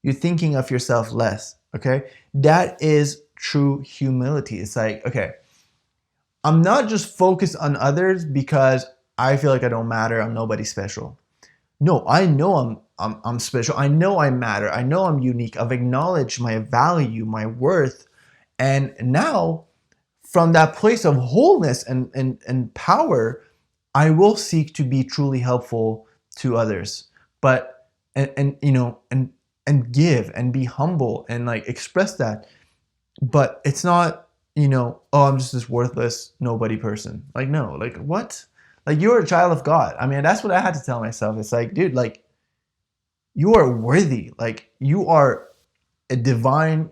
You're thinking of yourself less. Okay? That is true humility. It's like, okay, I'm not just focused on others because I feel like I don't matter. I'm nobody special. No, I know I'm special. I know I matter. I know I'm unique. I've acknowledged my value, my worth. And now, from that place of wholeness and power, I will seek to be truly helpful to others. But and give and be humble and like express that. But it's not, oh, I'm just this worthless nobody person. Like, no, like what? Like you're a child of God. I mean, that's what I had to tell myself. It's like, dude, like you are worthy. Like you are a divine,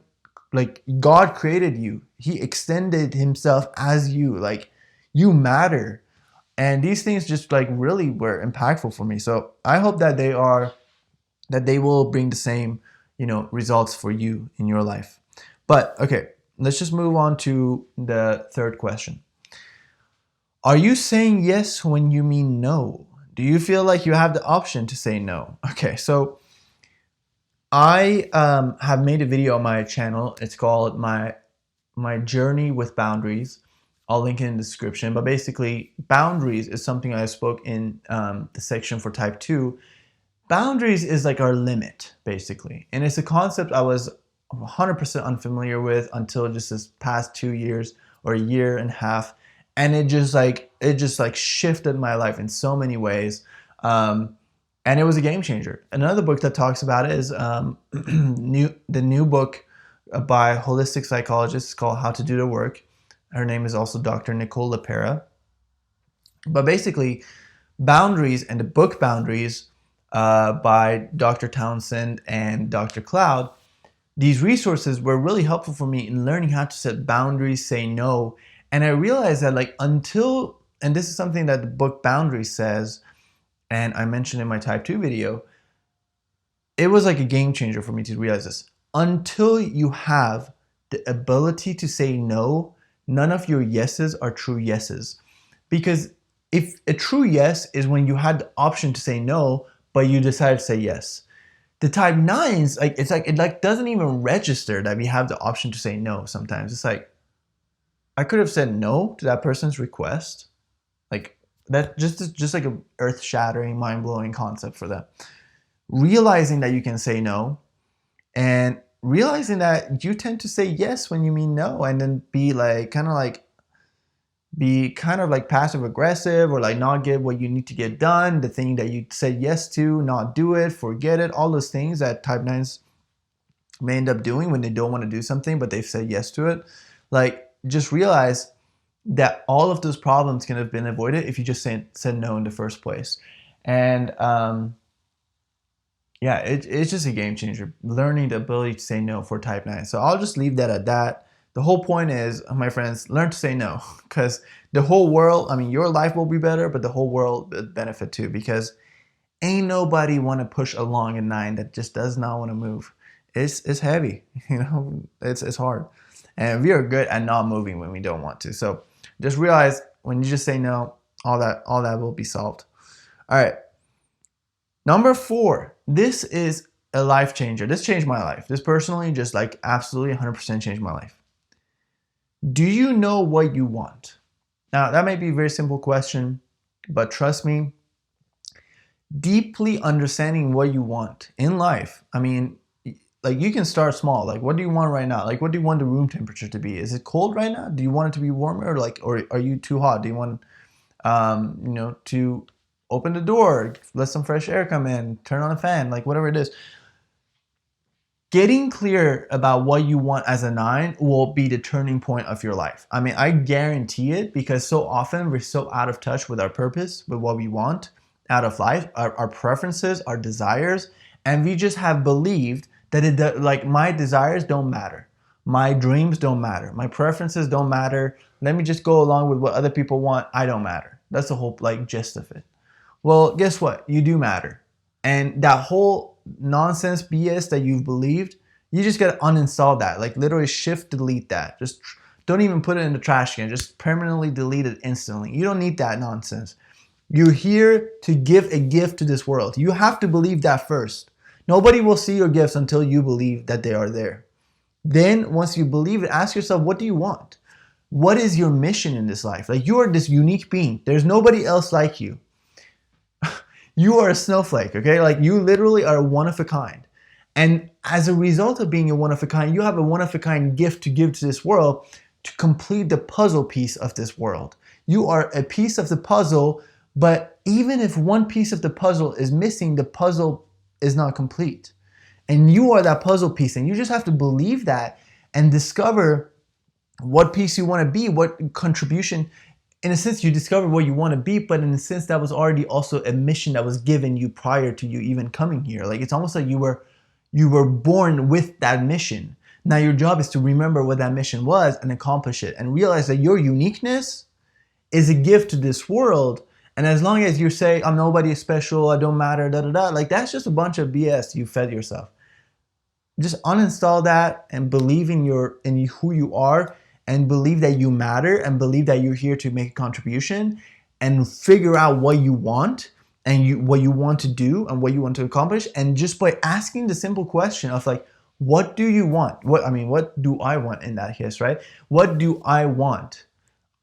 like God created you. He extended himself as you. Like you matter. And these things just like really were impactful for me. So I hope that they will bring the same, results for you in your life. But okay, let's just move on to the third question. Are you saying yes when you mean no? Do you feel like you have the option to say no? Okay, so I have made a video on my channel. It's called my journey with boundaries. I'll link it in the description. But basically, boundaries is something I spoke in the section for type 2. Boundaries is like our limit, basically. And it's a concept I was 100% unfamiliar with until just this past 2 years or a year and a half. And it just shifted my life in so many ways. And it was a game changer. Another book that talks about it is the new book by holistic psychologist called How to Do the Work. Her name is also Dr. Nicole LePera. But basically, boundaries and the book Boundaries by Dr. Townsend and Dr. Cloud, these resources were really helpful for me in learning how to set boundaries, say no. And I realized that and this is something that the book Boundaries says, and I mentioned in my type 2 video, it was like a game changer for me to realize this. Until you have the ability to say no, none of your yeses are true yeses. Because if a true yes is when you had the option to say no, but you decided to say yes. The type 9s, it doesn't even register that we have the option to say no sometimes. It's like, I could have said no to that person's request. Like that just like an earth-shattering, mind-blowing concept for them. Realizing that you can say no and realizing that you tend to say yes when you mean no, and then be like kind of like be kind of like passive aggressive, or like not get what you need to get done, the thing that you said yes to, not do it, forget it, all those things that type 9s may end up doing when they don't want to do something but they've said yes to it. Like, just realize that all of those problems can have been avoided if you just said no in the first place. And yeah, it's just a game changer, learning the ability to say no for type 9. So I'll just leave that at that. The whole point is, my friends, learn to say no, because the whole world, I mean, your life will be better, but the whole world will benefit too, because ain't nobody want to push along a 9 that just does not want to move. It's heavy, you know, it's hard. And we are good at not moving when we don't want to. So just realize when you just say no, all that will be solved. All right. Number 4, this is a life changer. This changed my life. This personally just like absolutely 100% changed my life. Do you know what you want? Now, that may be a very simple question, but trust me, deeply understanding what you want in life. I mean, like, you can start small. Like, what do you want right now? Like, what do you want the room temperature to be? Is it cold right now? Do you want it to be warmer, or are you too hot? Do you want, to open the door, let some fresh air come in, turn on a fan, like whatever it is? Getting clear about what you want as a 9 will be the turning point of your life. I mean, I guarantee it, because so often we're so out of touch with our purpose, with what we want out of life, our preferences, our desires, and we just have believed that like, my desires don't matter, my dreams don't matter, my preferences don't matter. Let me just go along with what other people want. I don't matter. That's the whole like gist of it. Well, guess what? You do matter. And that whole nonsense BS that you've believed, you just gotta uninstall that. Like, literally shift delete that. Just don't even put it in the trash can. Just permanently delete it instantly. You don't need that nonsense. You're here to give a gift to this world. You have to believe that first. Nobody will see your gifts until you believe that they are there. Then once you believe it, ask yourself, what do you want? What is your mission in this life? Like, you are this unique being. There's nobody else like you. You are a snowflake, okay? Like, you literally are one of a kind. And as a result of being a one of a kind, you have a one of a kind gift to give to this world to complete the puzzle piece of this world. You are a piece of the puzzle, but even if one piece of the puzzle is missing, the puzzle is not complete. And you are that puzzle piece, and you just have to believe that and discover what piece you want to be, what contribution. In a sense, you discover what you want to be, but in a sense, that was already also a mission that was given you prior to you even coming here. Like, it's almost like you were born with that mission. Now your job is to remember what that mission was and accomplish it, and realize that your uniqueness is a gift to this world. And as long as you say, I'm nobody special, I don't matter, da da da, like, that's just a bunch of BS you fed yourself. Just uninstall that and believe in who you are, and believe that you matter, and believe that you're here to make a contribution, and figure out what you want, and what you want to do, and what you want to accomplish. And just by asking the simple question of, like, what do you want? What do I want in that case, right? What do I want?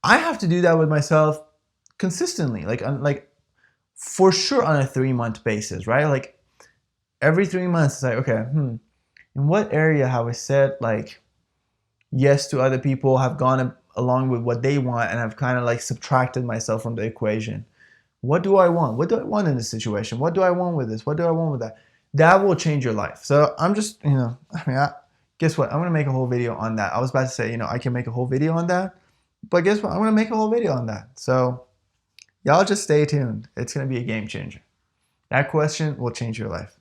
I have to do that with myself consistently, like for sure, on a 3-month basis, right? Like, every 3 months, it's like, okay, in what area have I said like yes to other people, have gone along with what they want, and have kind of like subtracted myself from the equation? What do I want? What do I want in this situation? What do I want with this? What do I want with that? That will change your life. So I'm just, guess what? I'm going to make a whole video on that. I was about to say, I can make a whole video on that, but guess what? I'm going to make a whole video on that. So y'all just stay tuned. It's going to be a game changer. That question will change your life.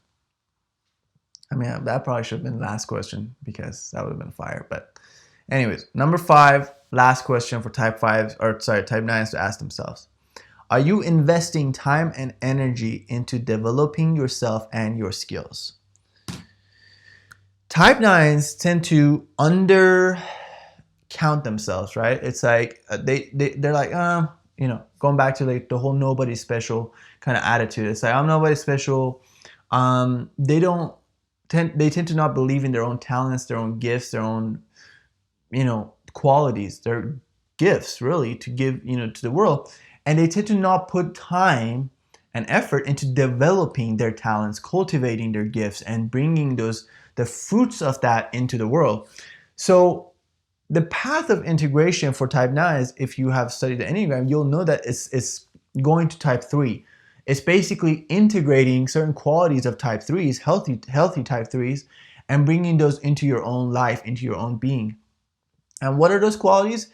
That probably should have been the last question, because that would have been fire. But anyways, number 5, last question for type 9s to ask themselves. Are you investing time and energy into developing yourself and your skills? Type 9s tend to undercount themselves, right? It's like they're like, going back to like the whole nobody special kind of attitude. It's like, I'm nobody special. They tend to not believe in their own talents, their own gifts, their own, qualities, their gifts really to give, to the world. And they tend to not put time and effort into developing their talents, cultivating their gifts, and bringing the fruits of that into the world. So the path of integration for type 9 is, if you have studied the Enneagram, you'll know that it's going to type 3. It's basically integrating certain qualities of type 3s, healthy type 3s, and bringing those into your own life, into your own being. And what are those qualities?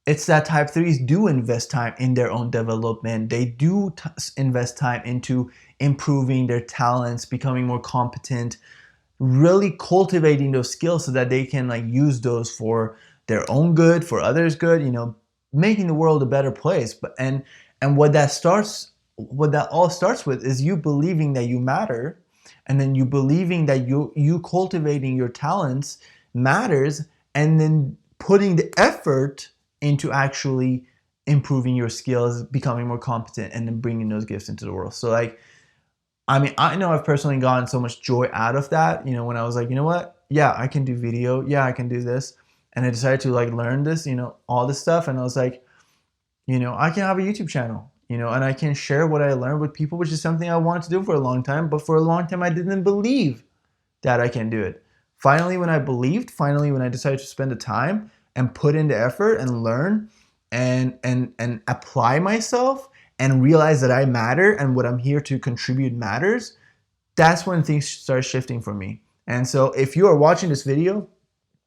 It's that type 3s do invest time in their own development. They do invest time into improving their talents, becoming more competent, really cultivating those skills so that they can like use those for their own good, for others' good, making the world a better place. But and what that all starts with is you believing that you matter, and then you believing that you cultivating your talents matters, and then putting the effort into actually improving your skills, becoming more competent, and then bringing those gifts into the world. So like, I mean, I know I've personally gotten so much joy out of that, when I was like, you know what? Yeah, I can do video. Yeah, I can do this. And I decided to like learn this, all this stuff. And I was like, I can have a YouTube channel, and I can share what I learned with people, which is something I wanted to do for a long time. But for a long time, I didn't believe that I can do it. Finally, when I decided to spend the time and put in the effort and learn and apply myself and realize that I matter and what I'm here to contribute matters, that's when things start shifting for me. And so if you are watching this video,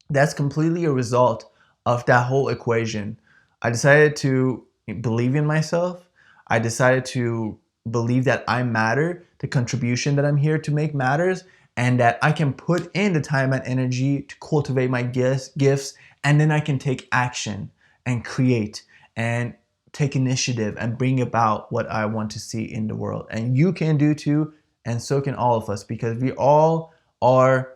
that's completely a result of that whole equation. I decided to believe in myself. I decided to believe that I matter, the contribution that I'm here to make matters, and that I can put in the time and energy to cultivate my gifts, and then I can take action and create and take initiative and bring about what I want to see in the world. And you can do too, and so can all of us, because we all are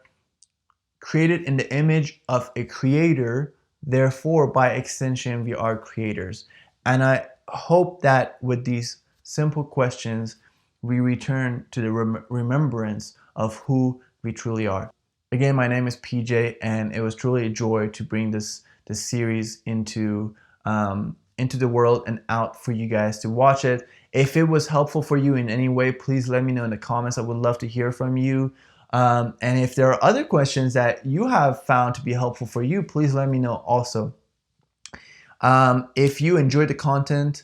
created in the image of a creator. Therefore, by extension, we are creators. And I hope that with these simple questions, we return to the remembrance of who we truly are. Again, my name is PJ, and it was truly a joy to bring this series into the world and out for you guys to watch it. If it was helpful for you in any way, please let me know in the comments. I would love to hear from you. And if there are other questions that you have found to be helpful for you, please let me know also. If you enjoyed the content,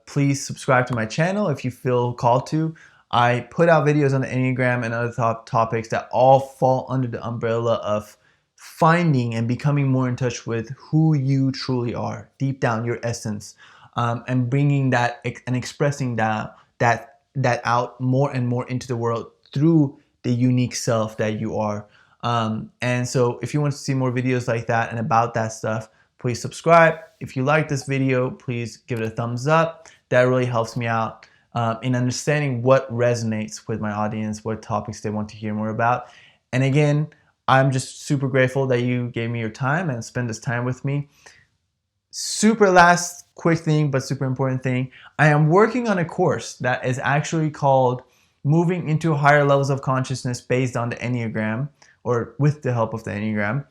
please subscribe to my channel if you feel called to. I put out videos on the Enneagram and other topics that all fall under the umbrella of finding and becoming more in touch with who you truly are, deep down, your essence, and bringing that and expressing that out more and more into the world through the unique self that you are. And so if you want to see more videos like that and about that stuff, please subscribe. If you like this video, please give it a thumbs up. That really helps me out in understanding what resonates with my audience, what topics they want to hear more about. And again, I'm just super grateful that you gave me your time and spend this time with me. Super last quick thing, but super important thing. I am working on a course that is actually called Moving into Higher Levels of Consciousness based on the Enneagram, or with the help of the Enneagram.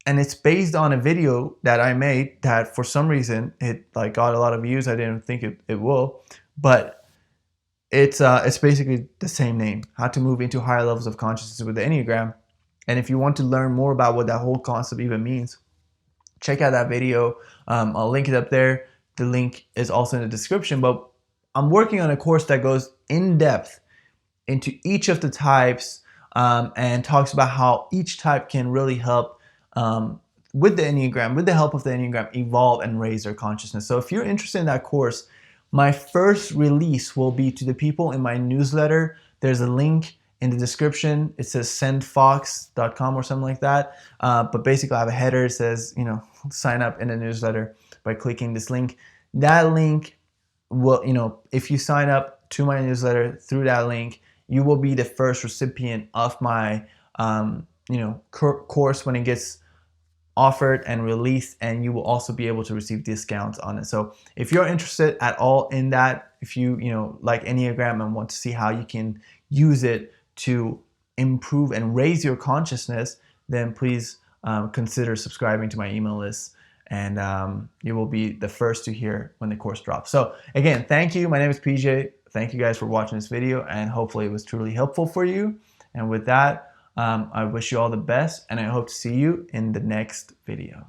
And it's based on a video that I made that for some reason it like got a lot of views. I didn't think it will, but it's basically the same name, How to Move into Higher Levels of Consciousness with the Enneagram. And if you want to learn more about what that whole concept even means, check out that video. I'll link it up there. The link is also in the description. But I'm working on a course that goes in depth into each of the types and talks about how each type can really help with the Enneagram, with the help of the Enneagram, evolve and raise their consciousness. So if you're interested in that course, my first release will be to the people in my newsletter. There's a link in the description. It says sendfox.com or something like that. But basically I have a header. It says, sign up in the newsletter by clicking this link. That link will, if you sign up to my newsletter through that link, you will be the first recipient of my, course when it gets offered and released, and you will also be able to receive discounts on it. So if you're interested at all in that, if you like Enneagram and want to see how you can use it to improve and raise your consciousness, then please consider subscribing to my email list, and you will be the first to hear when the course drops. So again, thank you. My name is PJ. Thank you guys for watching this video, and hopefully it was truly helpful for you. And with that, I wish you all the best, and I hope to see you in the next video.